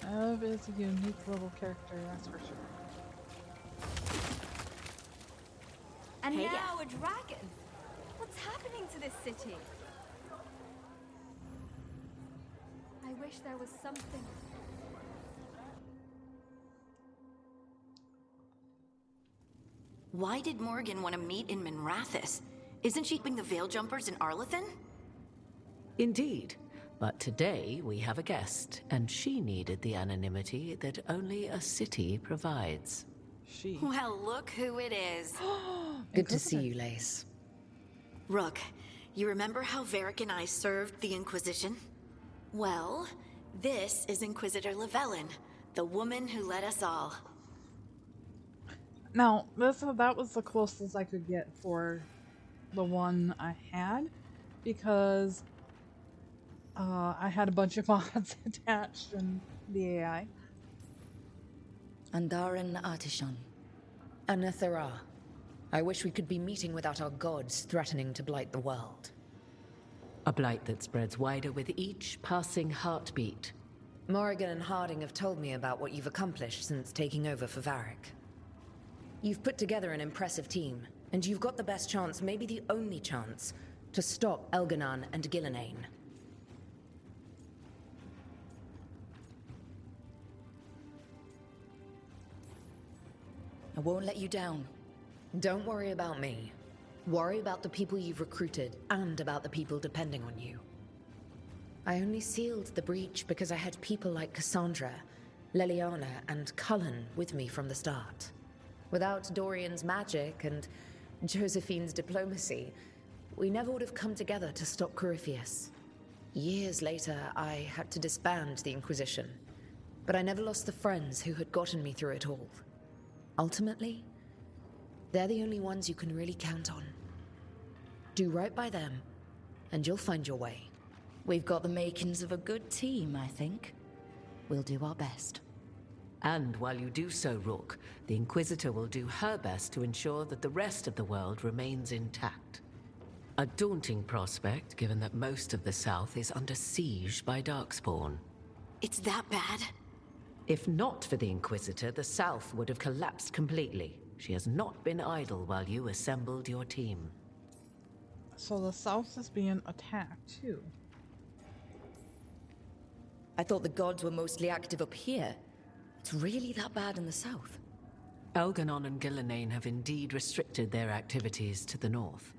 Nev is a unique little character, that's for sure. And Hey, now a dragon. What's happening to this city? I wish there was something. Why did Morgan want to meet in Minrathous? Isn't she keeping the Veil Jumpers in Arlathan? Indeed. But today we have a guest, and she needed the anonymity that only a city provides. She. Well, look who it is. Good to see you, Lace. Rook, you remember how Varric and I served the Inquisition? Well, this is Inquisitor Llewellyn, the woman who led us all. Now, that was the closest I could get for the one I had, because I had a bunch of mods attached in the AI. Andaran Artishan. Anathara. I wish we could be meeting without our gods threatening to blight the world. A blight that spreads wider with each passing heartbeat. Morrigan and Harding have told me about what you've accomplished since taking over for Varric. You've put together an impressive team, and you've got the best chance, maybe the only chance, to stop Elganon and Gillenane. I won't let you down. Don't worry about me. Worry about the people you've recruited, and about the people depending on you. I only sealed the breach because I had people like Cassandra, Leliana, and Cullen with me from the start. Without Dorian's magic and Josephine's diplomacy, we never would have come together to stop Corypheus. Years later, I had to disband the Inquisition, but I never lost the friends who had gotten me through it all. Ultimately, they're the only ones you can really count on. Do right by them, and you'll find your way. We've got the makings of a good team, I think. We'll do our best. And while you do so, Rook, the Inquisitor will do her best to ensure that the rest of the world remains intact. A daunting prospect, given that most of the South is under siege by Darkspawn. It's that bad? If not for the Inquisitor, the South would have collapsed completely. She has not been idle while you assembled your team. So the South is being attacked, too. I thought the gods were mostly active up here. It's really that bad in the South? Elganon and Gillenane have indeed restricted their activities to the north.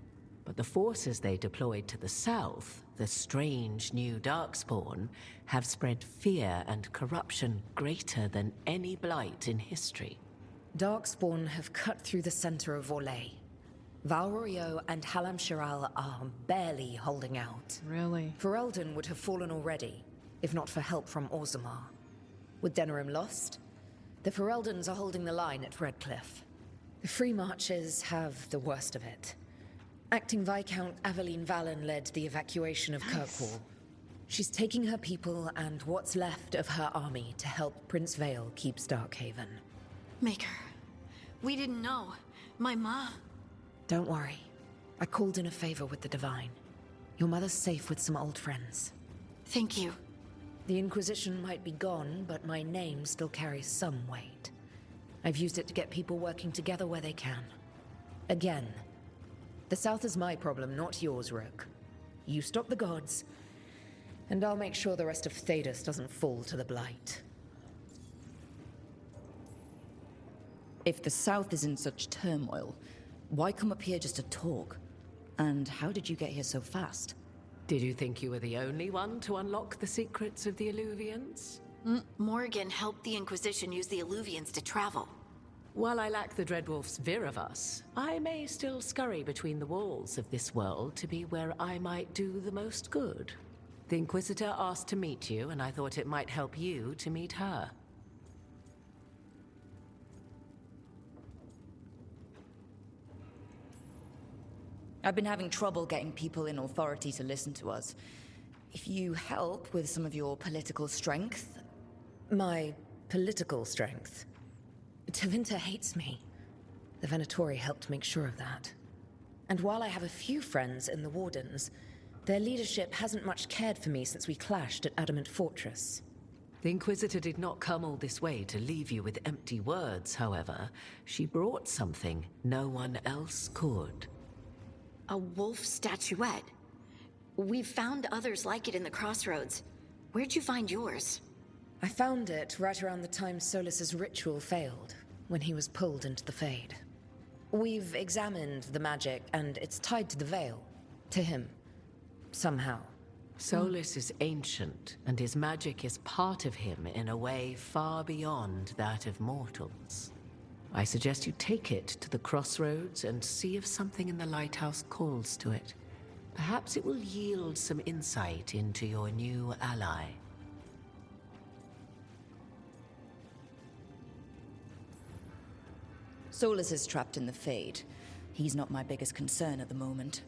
But the forces they deployed to the south, the strange new Darkspawn, have spread fear and corruption greater than any blight in history. Darkspawn have cut through the center of Vorlay. Valrorio and Halam Shiral are barely holding out. Really? Ferelden would have fallen already, if not for help from Orzammar. With Denerim lost, the Fereldans are holding the line at Redcliffe. The Free Marches have the worst of it. Acting Viscount Aveline Valen led the evacuation of Kirkwall. She's taking her people and what's left of her army to help Prince Vale keep Starkhaven. Maker, we didn't know. My ma... Don't worry. I called in a favor with the Divine. Your mother's safe with some old friends. Thank you. The Inquisition might be gone, but my name still carries some weight. I've used it to get people working together where they can. Again, the South is my problem, not yours, Rook. You stop the gods, and I'll make sure the rest of Thedas doesn't fall to the Blight. If the South is in such turmoil, why come up here just to talk? And how did you get here so fast? Did you think you were the only one to unlock the secrets of the Illuvians? Morgan helped the Inquisition use the Illuvians to travel. While I lack the Dreadwolf's Viravus, I may still scurry between the walls of this world to be where I might do the most good. The Inquisitor asked to meet you, and I thought it might help you to meet her. I've been having trouble getting people in authority to listen to us. If you help with some of your political strength, my political strength, Tevinter hates me. The Venatori helped make sure of that. And while I have a few friends in the Wardens, their leadership hasn't much cared for me since we clashed at Adamant Fortress. The Inquisitor did not come all this way to leave you with empty words, however. She brought something no one else could. A wolf statuette? We've found others like it in the crossroads. Where'd you find yours? I found it right around the time Solus's ritual failed, when he was pulled into the Fade. We've examined the magic, and it's tied to the Veil. To him. Somehow. Solus is ancient, and his magic is part of him in a way far beyond that of mortals. I suggest you take it to the crossroads and see if something in the lighthouse calls to it. Perhaps it will yield some insight into your new ally. Solus is trapped in the Fade. He's not my biggest concern at the moment.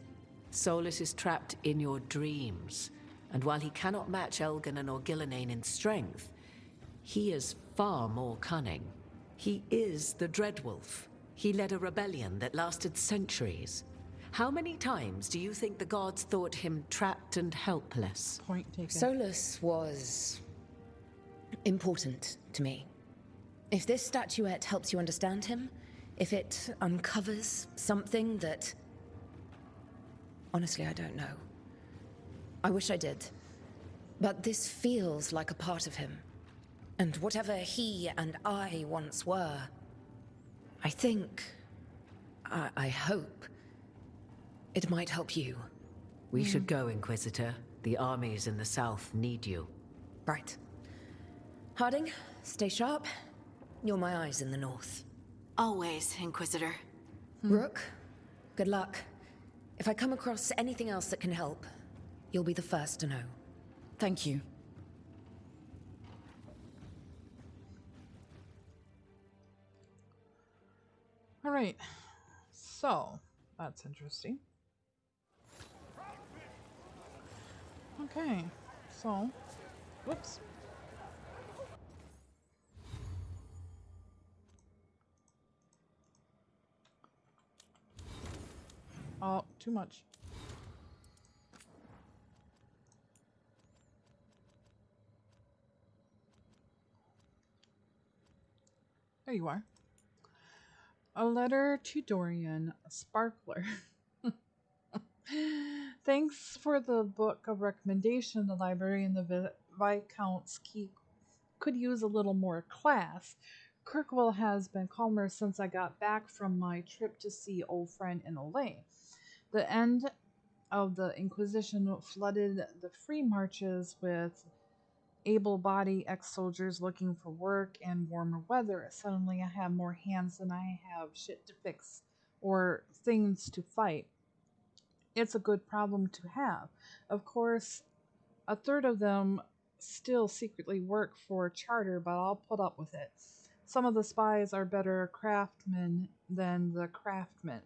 Solus is trapped in your dreams, and while he cannot match Elganon or Gillenane in strength, he is far more cunning. He is the Dreadwolf. He led a rebellion that lasted centuries. How many times do you think the gods thought him trapped and helpless? Point taken. Solus was important to me. If this statuette helps you understand him, if it uncovers something that... Honestly, I don't know. I wish I did. But this feels like a part of him. And whatever he and I once were, I think... I hope... it might help you. We should go, Inquisitor. The armies in the south need you. Right. Harding, stay sharp. You're my eyes in the north. Always, Inquisitor. Rook, good luck. If I come across anything else that can help, you'll be the first to know. Thank you. All right. So, that's interesting. Okay. So, whoops. Oh, too much. There you are. A letter to Dorian, a sparkler. Thanks for the book of recommendation. The library and the Viscount's Keep could use a little more class. Kirkwall has been calmer since I got back from my trip to see old friend in Olay. The end of the Inquisition flooded the free marches with able-bodied ex-soldiers looking for work and warmer weather. Suddenly I have more hands than I have shit to fix or things to fight. It's a good problem to have. Of course, a third of them still secretly work for Charter, but I'll put up with it. Some of the spies are better craftsmen than the craftsmen.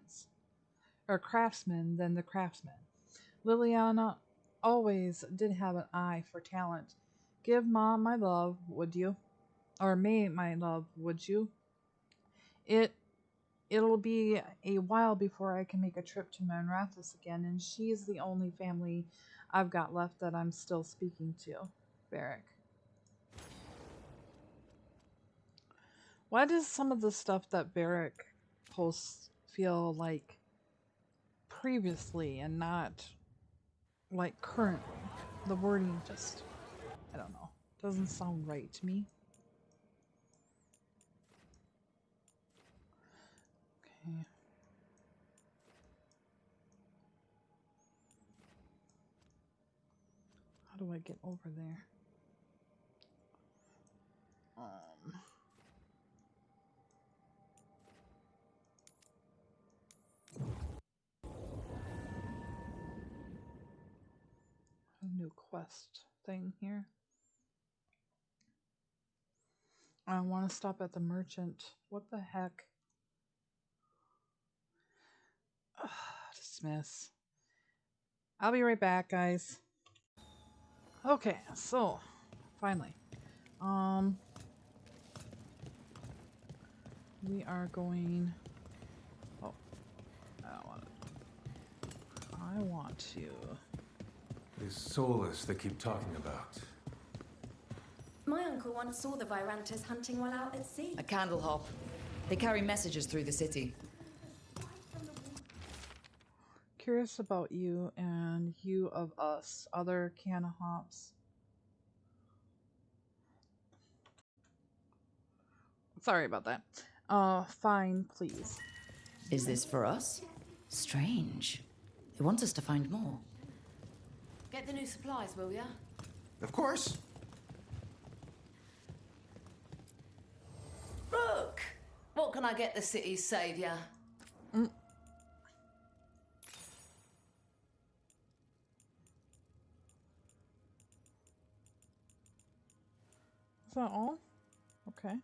Liliana always did have an eye for talent. Give Mom my love, would you? Or May my love, would you? It'll be a while before I can make a trip to Manrathus again, and she's the only family I've got left that I'm still speaking to. Varric. Why does some of the stuff that Varric posts feel like previously and not like currently? The wording just, I don't know, doesn't sound right to me. Okay. How do I get over there? A new quest thing here. I want to stop at the merchant. What the heck? Dismiss. I'll be right back, guys. Okay, so finally, we are going. Oh, I want to. This solace they keep talking about. My uncle once saw the Virantas hunting while out at sea. A candle hop. They carry messages through the city. Curious about you and you of us, other canna hops. Sorry about that. Fine, please. Is this for us? Strange. They want us to find more. Get the new supplies, will ya? Of course. Look! What can I get the city's saviour? Is that all? Okay.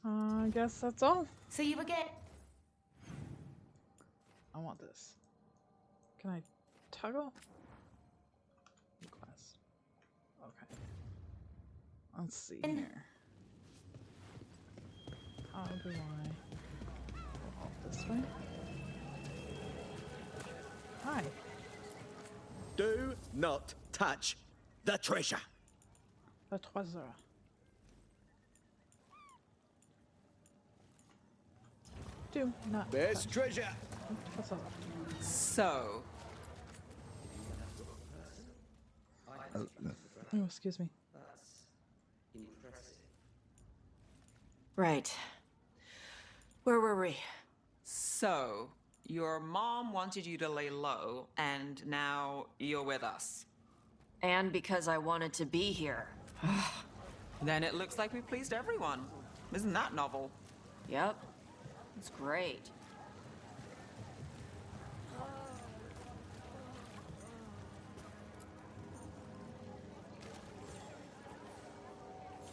I guess that's all. See you again. I want this. Can I toggle? Request. Okay. Let's see here. How do I go out this way? Hi. Do not touch the treasure. The treasure. Do not. There's touch treasure. the treasure. So, Oh, excuse me. Right. Where were we? So, your mom wanted you to lay low, and now you're with us. And because I wanted to be here. Then it looks like we pleased everyone. Isn't that novel? Yep. It's great.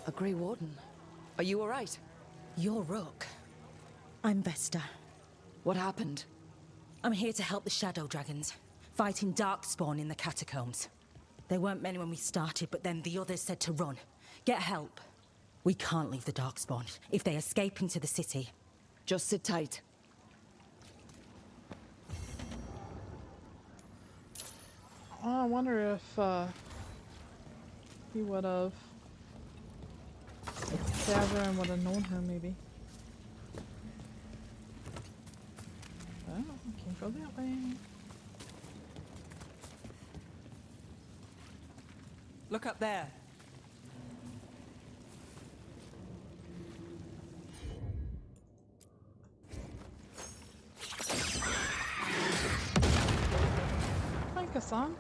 A Grey Warden. Are you alright? You're Rook. I'm Vesta. What happened? I'm here to help the Shadow Dragons, fighting Darkspawn in the catacombs. There weren't many when we started, but then the others said to run. Get help. We can't leave the Darkspawn if they escape into the city. Just sit tight. Oh, I wonder if he would have. Davern would have known her, maybe. Oh, I can't go that way. Look up there. Hi, Kassan.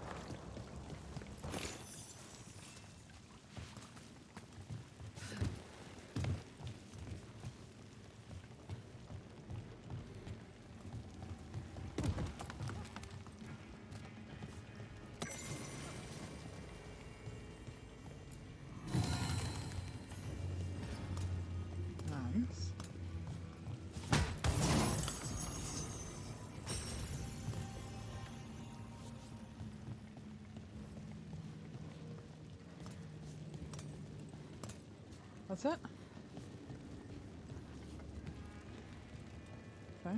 Nice. That's it? Okay.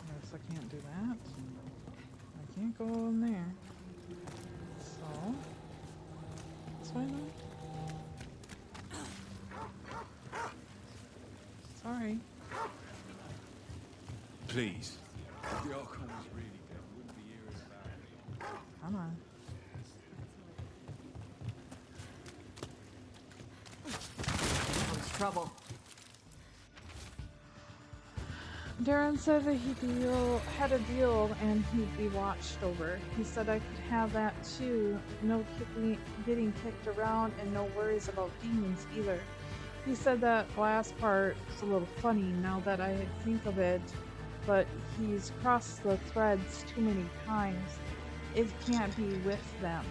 Guess I can't do that. I can't go in there. So, this way then? Sorry. Please. If the outcome was really good, wouldn't be here as badly. Come on. Here comes trouble. Darren said that he had a deal and he'd be watched over. He said I could have that too. No getting kicked around and no worries about demons either. He said that last part is a little funny now that I think of it, but he's crossed the threads too many times. It can't be with them.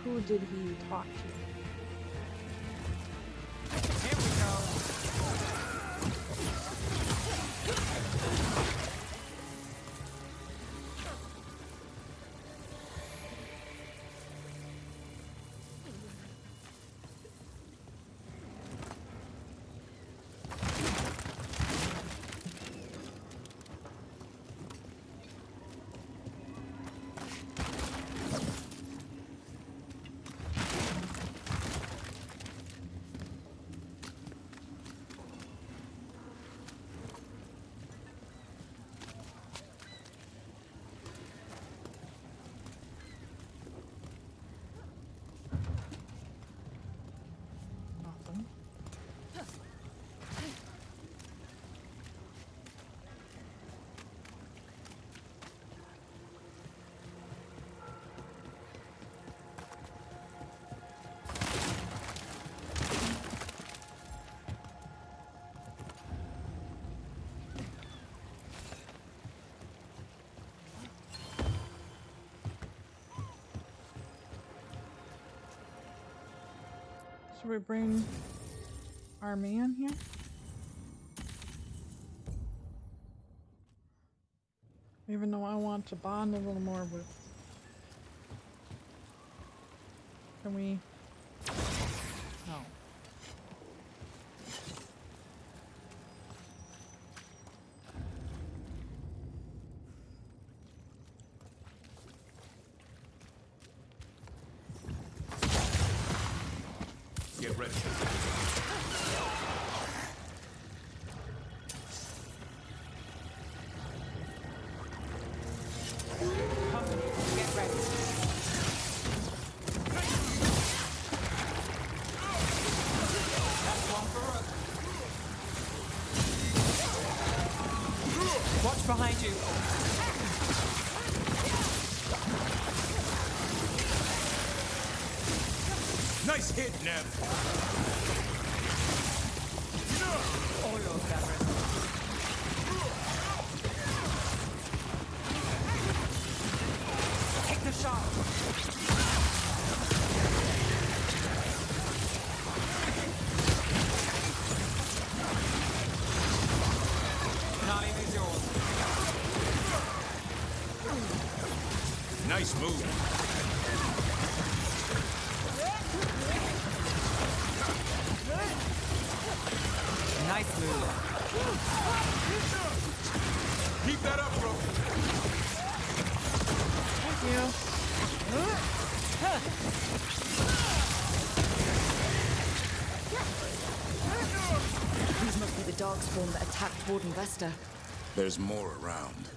Who did he talk to? Here we go. Should we bring our man here? Even though I want to bond a little more with... Can we... No. Get ready. Get ready. That's one for us. Watch behind you. Nice hit, Neb. All yours, Gavin. Take the shot. Nolly is yours. Nice move. Nice move. Keep that up, bro. Thank you. These must be the Darkspawn that attacked Warden Vesta. There's more around.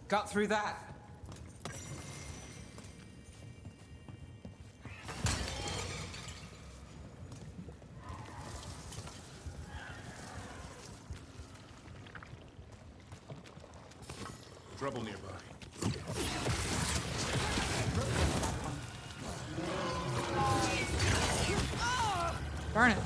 Got through that. Trouble nearby. Darn it.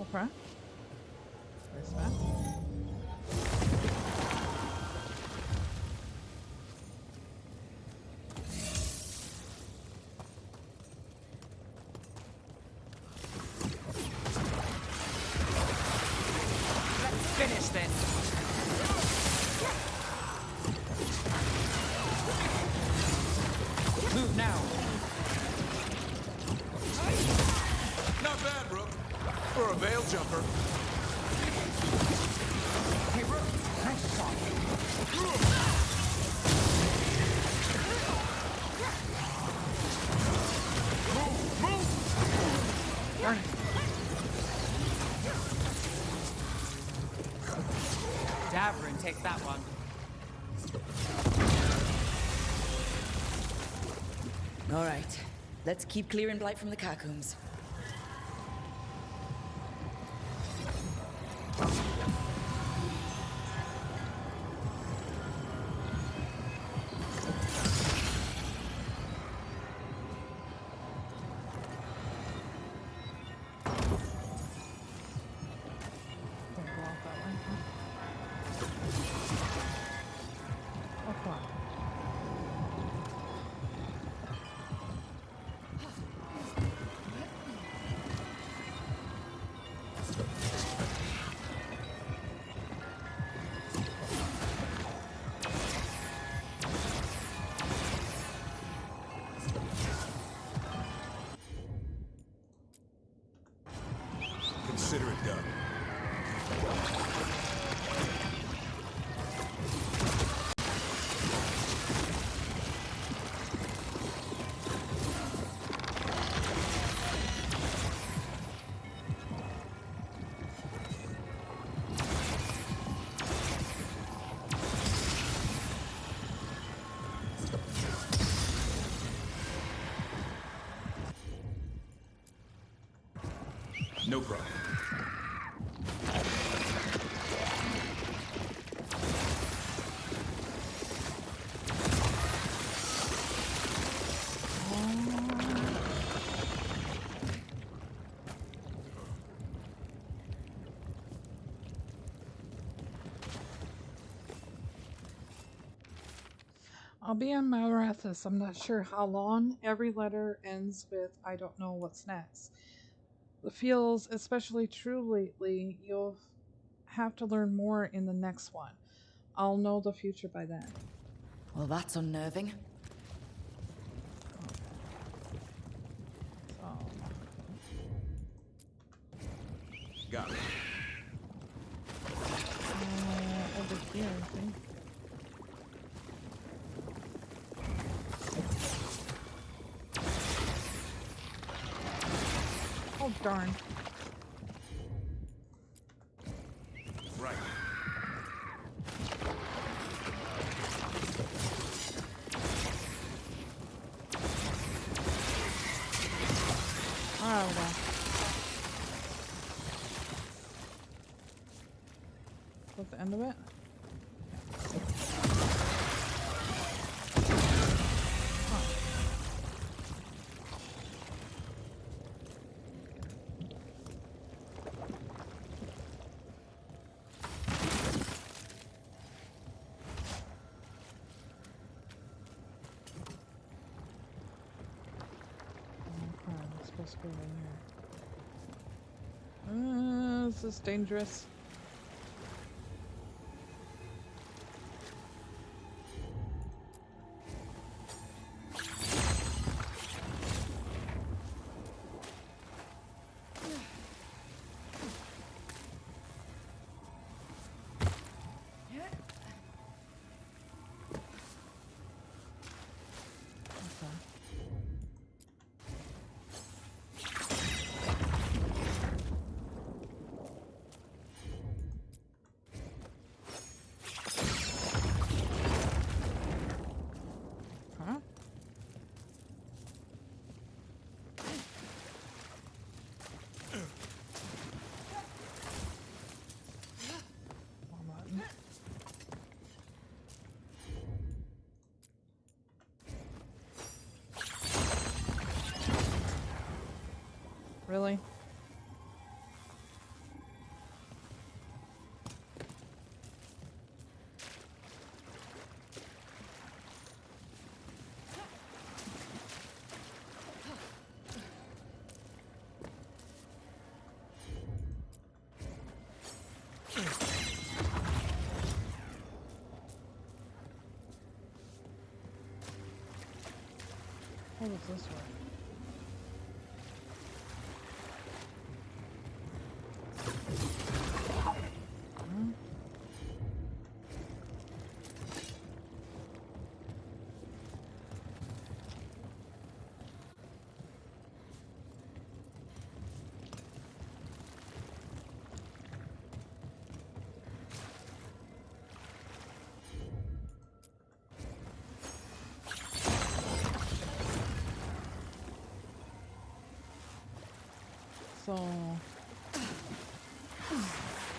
Okay. Where's that? Let's finish this. Move now. Not bad, Rook. For a veil jumper. Hey, Rook. Nice shot. All right. Let's keep clearing Blight from the catacombs. Consider it done. No problem. I'll be in Malrathis. I'm not sure how long. Every letter ends with, I don't know what's next. It feels especially true lately. You'll have to learn more in the next one. I'll know the future by then. Well, that's unnerving. Got it. Over here, I think. Oh, darn. Right. Oh, well. Is that the end of it? Supposed to go in here. This is dangerous. Really? What is this one? So...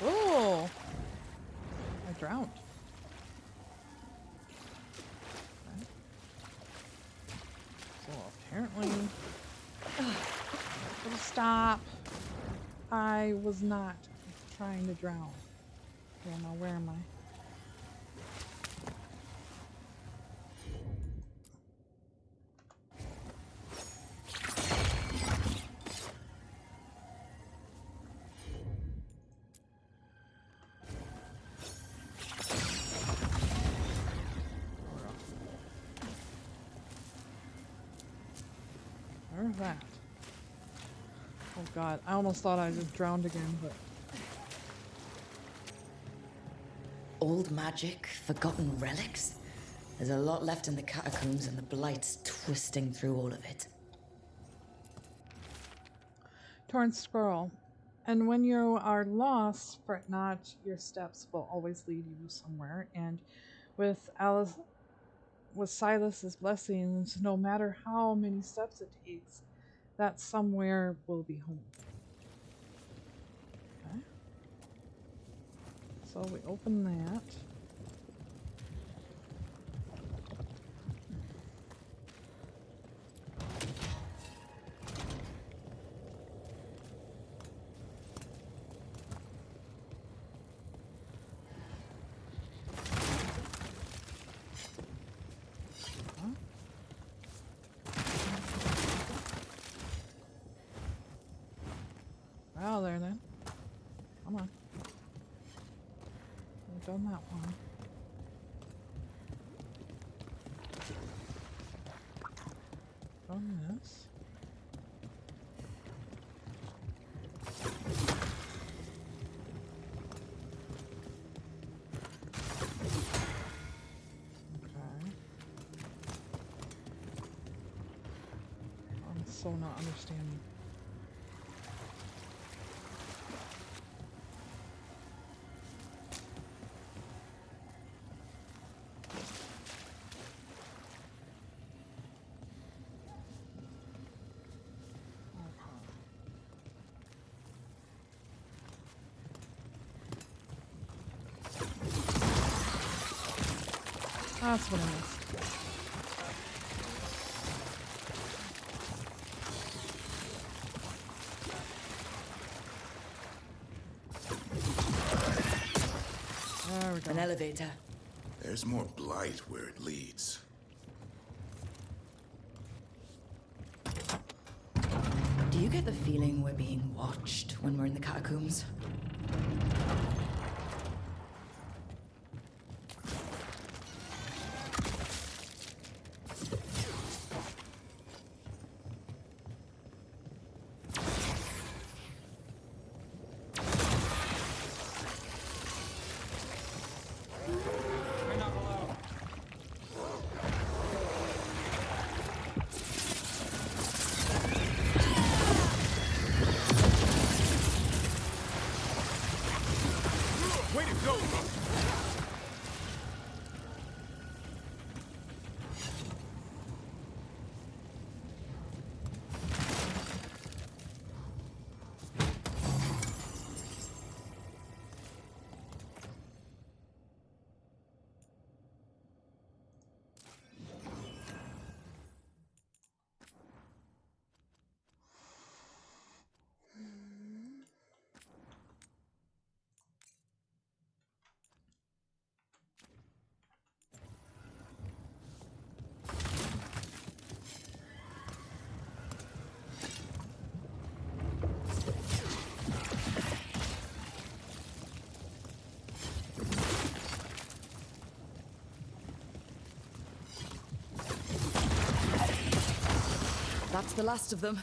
Oh! I drowned. Okay. So apparently... Stop! I was not trying to drown. Okay, now where am I? Where's that? Oh god, I almost thought I just drowned again, but... Old magic, forgotten relics? There's a lot left in the catacombs and the Blight's twisting through all of it. Torn scroll. And when you are lost, fret not, your steps will always lead you somewhere. And with Silas's blessings, no matter how many steps it takes, that somewhere will be home. Okay. So we open that. Well, there then. Come on. We've done that one. Done this. Okay. I'm so not understanding. That's what I missed. There we go. An elevator. There's more blight where it leads. Do you get the feeling we're being watched when we're in the catacombs? Way to go, Rook! That's the last of them.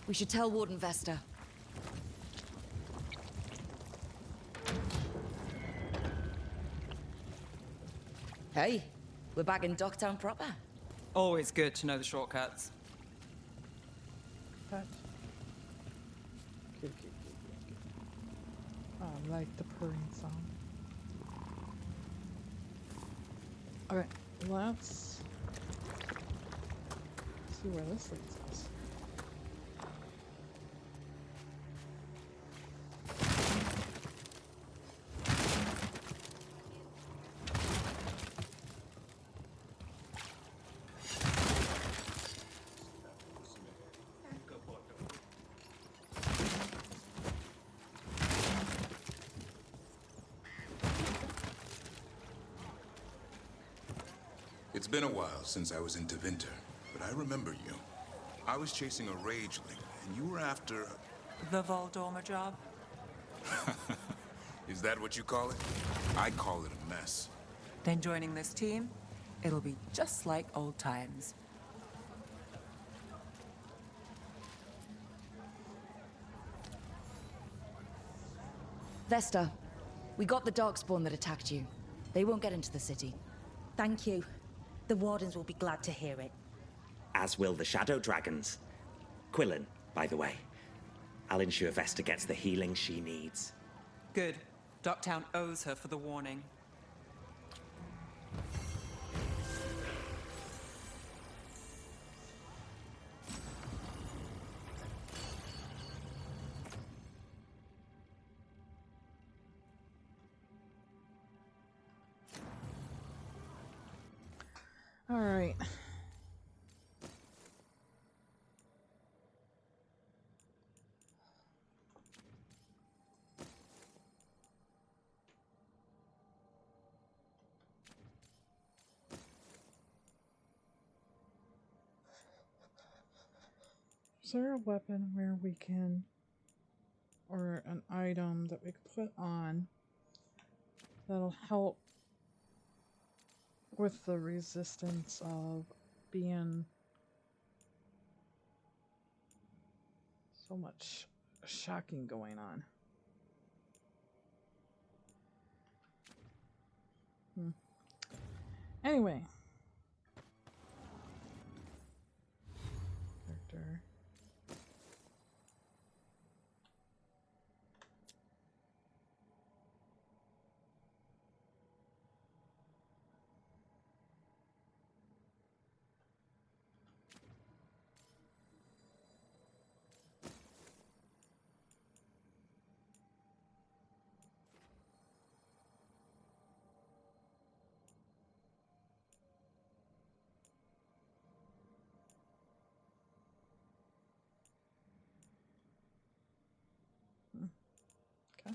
We should tell Warden Vesta. Hey, we're back in Docktown proper. Always good to know the shortcuts. That. Okay. I like the purring sound. Okay, let's see where this leads us. It's been a while since I was in Tevinter, but I remember you. I was chasing a rageling, and you were after... The Voldormer job? Is that what you call it? I call it a mess. Then joining this team, it'll be just like old times. Vesta, we got the Darkspawn that attacked you. They won't get into the city. Thank you. The Wardens will be glad to hear it. As will the Shadow Dragons. Quillen, by the way. I'll ensure Vesta gets the healing she needs. Good. Docktown owes her for the warning. All right. Is there a weapon where we can, or an item that we could put on that'll help with the resistance of being so much shocking going on? Anyway. Character. Okay.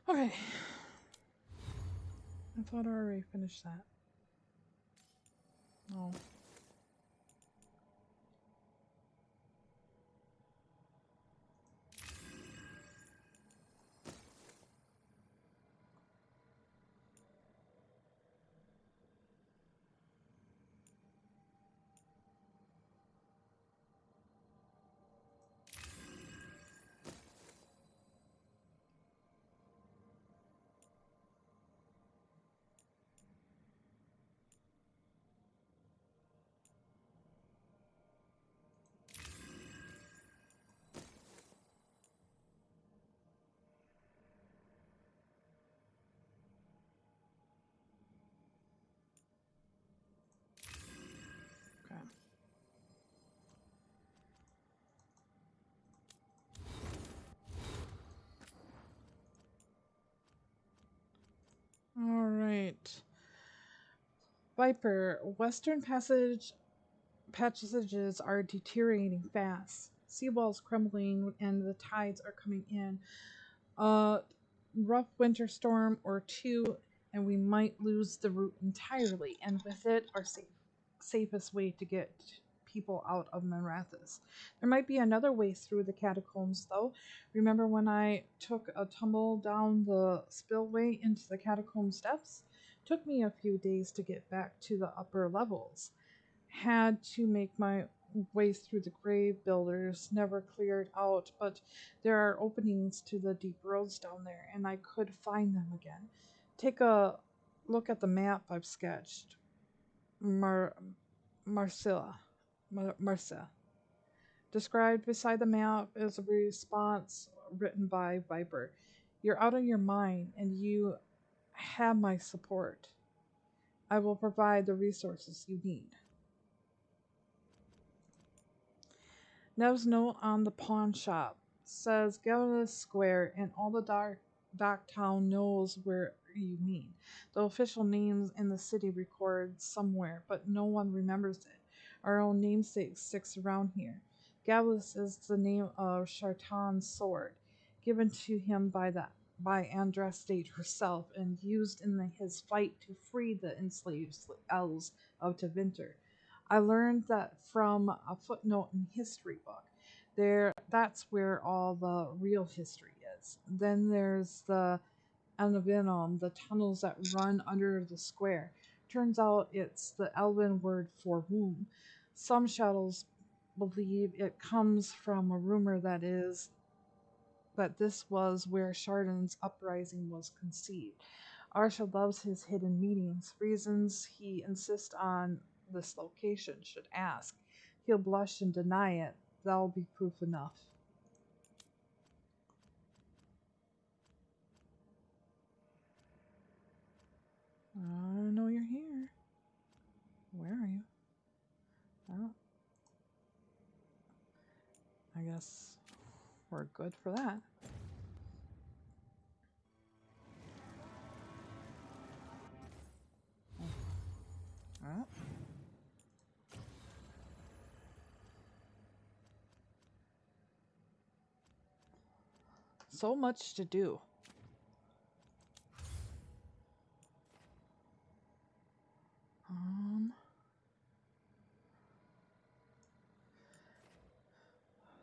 Okay. I thought I already finished that. Oh. Okay. All right. Viper, Western passages are deteriorating fast. Seawalls crumbling and the tides are coming in. A rough winter storm or two, and we might lose the route entirely, and with it, our safest way to get people out of Marathas. There might be another way through the catacombs, though. Remember when I took a tumble down the spillway into the catacomb steps? Took me a few days to get back to the upper levels. Had to make my way through the grave builders, never cleared out, but there are openings to the deep roads down there, and I could find them again. Take a look at the map I've sketched. Marcia. Described beside the map is a response written by Viper. You're out of your mind, and you have my support. I will provide the resources you need. Nev's note on the pawn shop says Galilus Square, and all the Dock Town knows where you mean. The official name's in the city recorded somewhere, but no one remembers it. Our own namesake sticks around here. Galilus is the name of Shartan's sword, given to him by Andraste herself and used in his fight to free the enslaved elves of Tevinter. I learned that from a footnote in history book. That's where all the real history is. Then there's the Anavinum, the tunnels that run under the square. Turns out it's the Elven word for womb. Some shadows believe it comes from a rumor that this was where Chardon's uprising was conceived. Arsha loves his hidden meetings. Reasons he insists on this location should ask. He'll blush and deny it. That'll be proof enough. I know you're here. Where are you? Oh. I guess we're good for that. Oh. So much to do.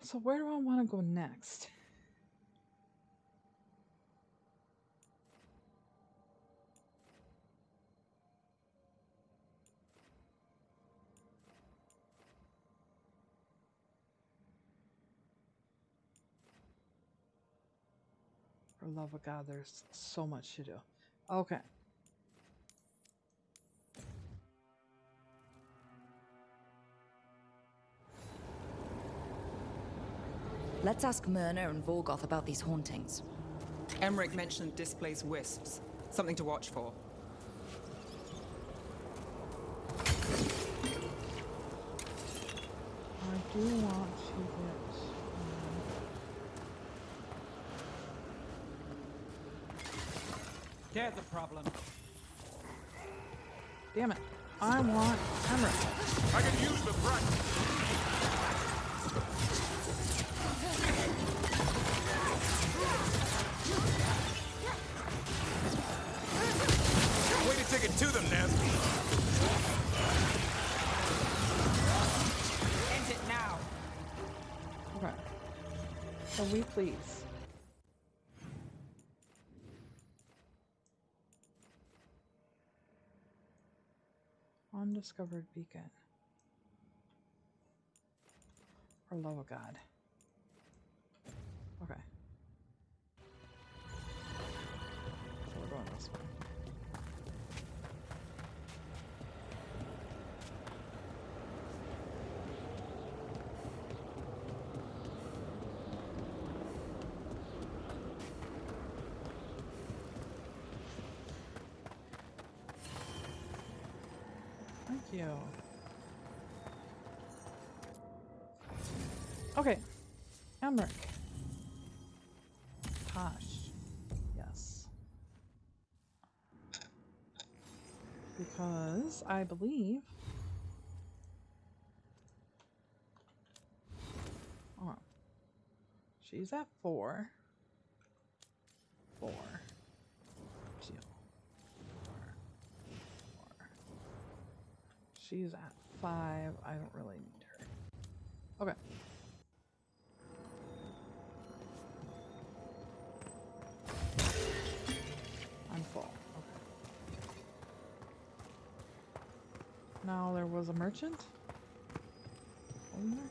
So where do I want to go next? For the love of God, there's so much to do. Okay. Let's ask Myrna and Vorgoth about these hauntings. Emmerich mentioned displaced wisps. Something to watch for. I do want to get... There's a problem. Damn it. I want Emmerich. I can use the brush. Way to take it to them, Nev. End it now. Okay. Can we please? Undiscovered beacon. For love of God. Okay. So we're going this way. Thank you. Okay. Emmerich. Tosh. Yes. Because I believe... Oh. She's at 4. 4. 2. 4. 4. She's at 5. I don't really need her. Okay. I'm full. Okay. Now there was a merchant? Wasn't there?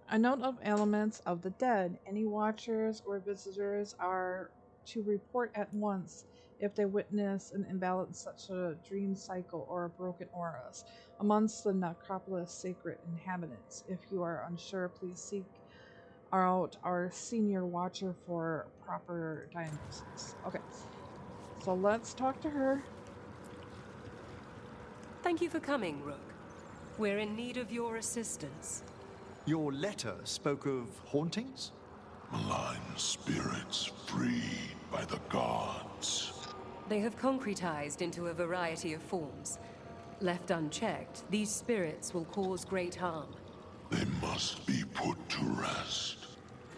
A note of elements of the dead. Any watchers or visitors are to report at once. if they witness an imbalance such as a dream cycle or broken auras amongst the necropolis' sacred inhabitants. If you are unsure, please seek out our senior watcher for proper diagnosis. Okay, so let's talk to her. Thank you for coming, Rook. We're in need of your assistance. Your letter spoke of hauntings? Malign spirits freed by the gods. They have concretized into a variety of forms. Left unchecked, these spirits will cause great harm. They must be put to rest.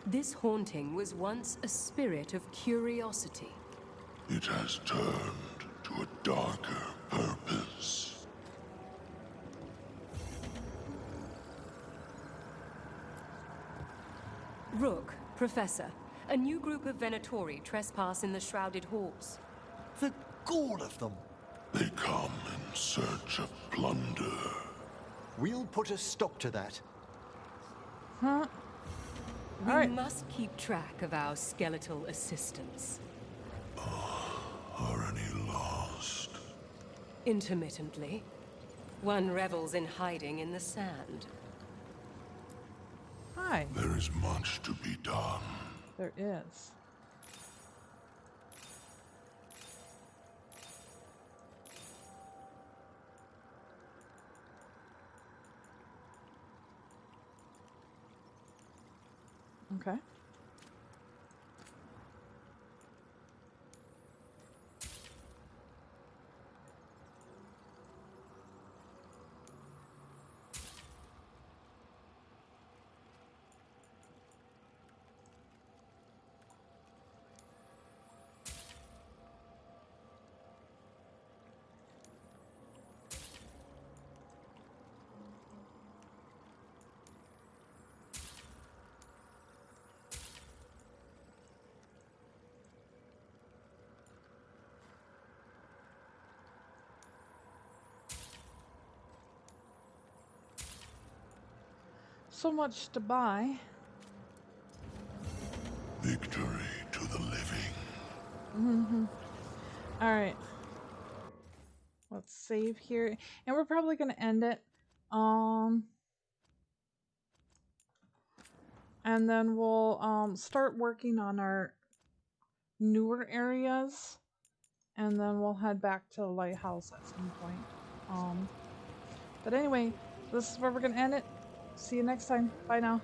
This haunting was once a spirit of curiosity. It has turned to a darker purpose. Rook, Professor, a new group of Venatori trespass in the Shrouded Halls. The gall of them! They come in search of plunder. We'll put a stop to that. Huh? We must keep track of our skeletal assistants. Are any lost? Intermittently. One revels in hiding in the sand. Hi. There is much to be done. There is. Okay. So much to buy. Victory to the living. Mm-hmm. All right. Let's save here, and we're probably gonna end it. And then we'll start working on our newer areas, and then we'll head back to the lighthouse at some point. But anyway, this is where we're gonna end it. See you next time. Bye now.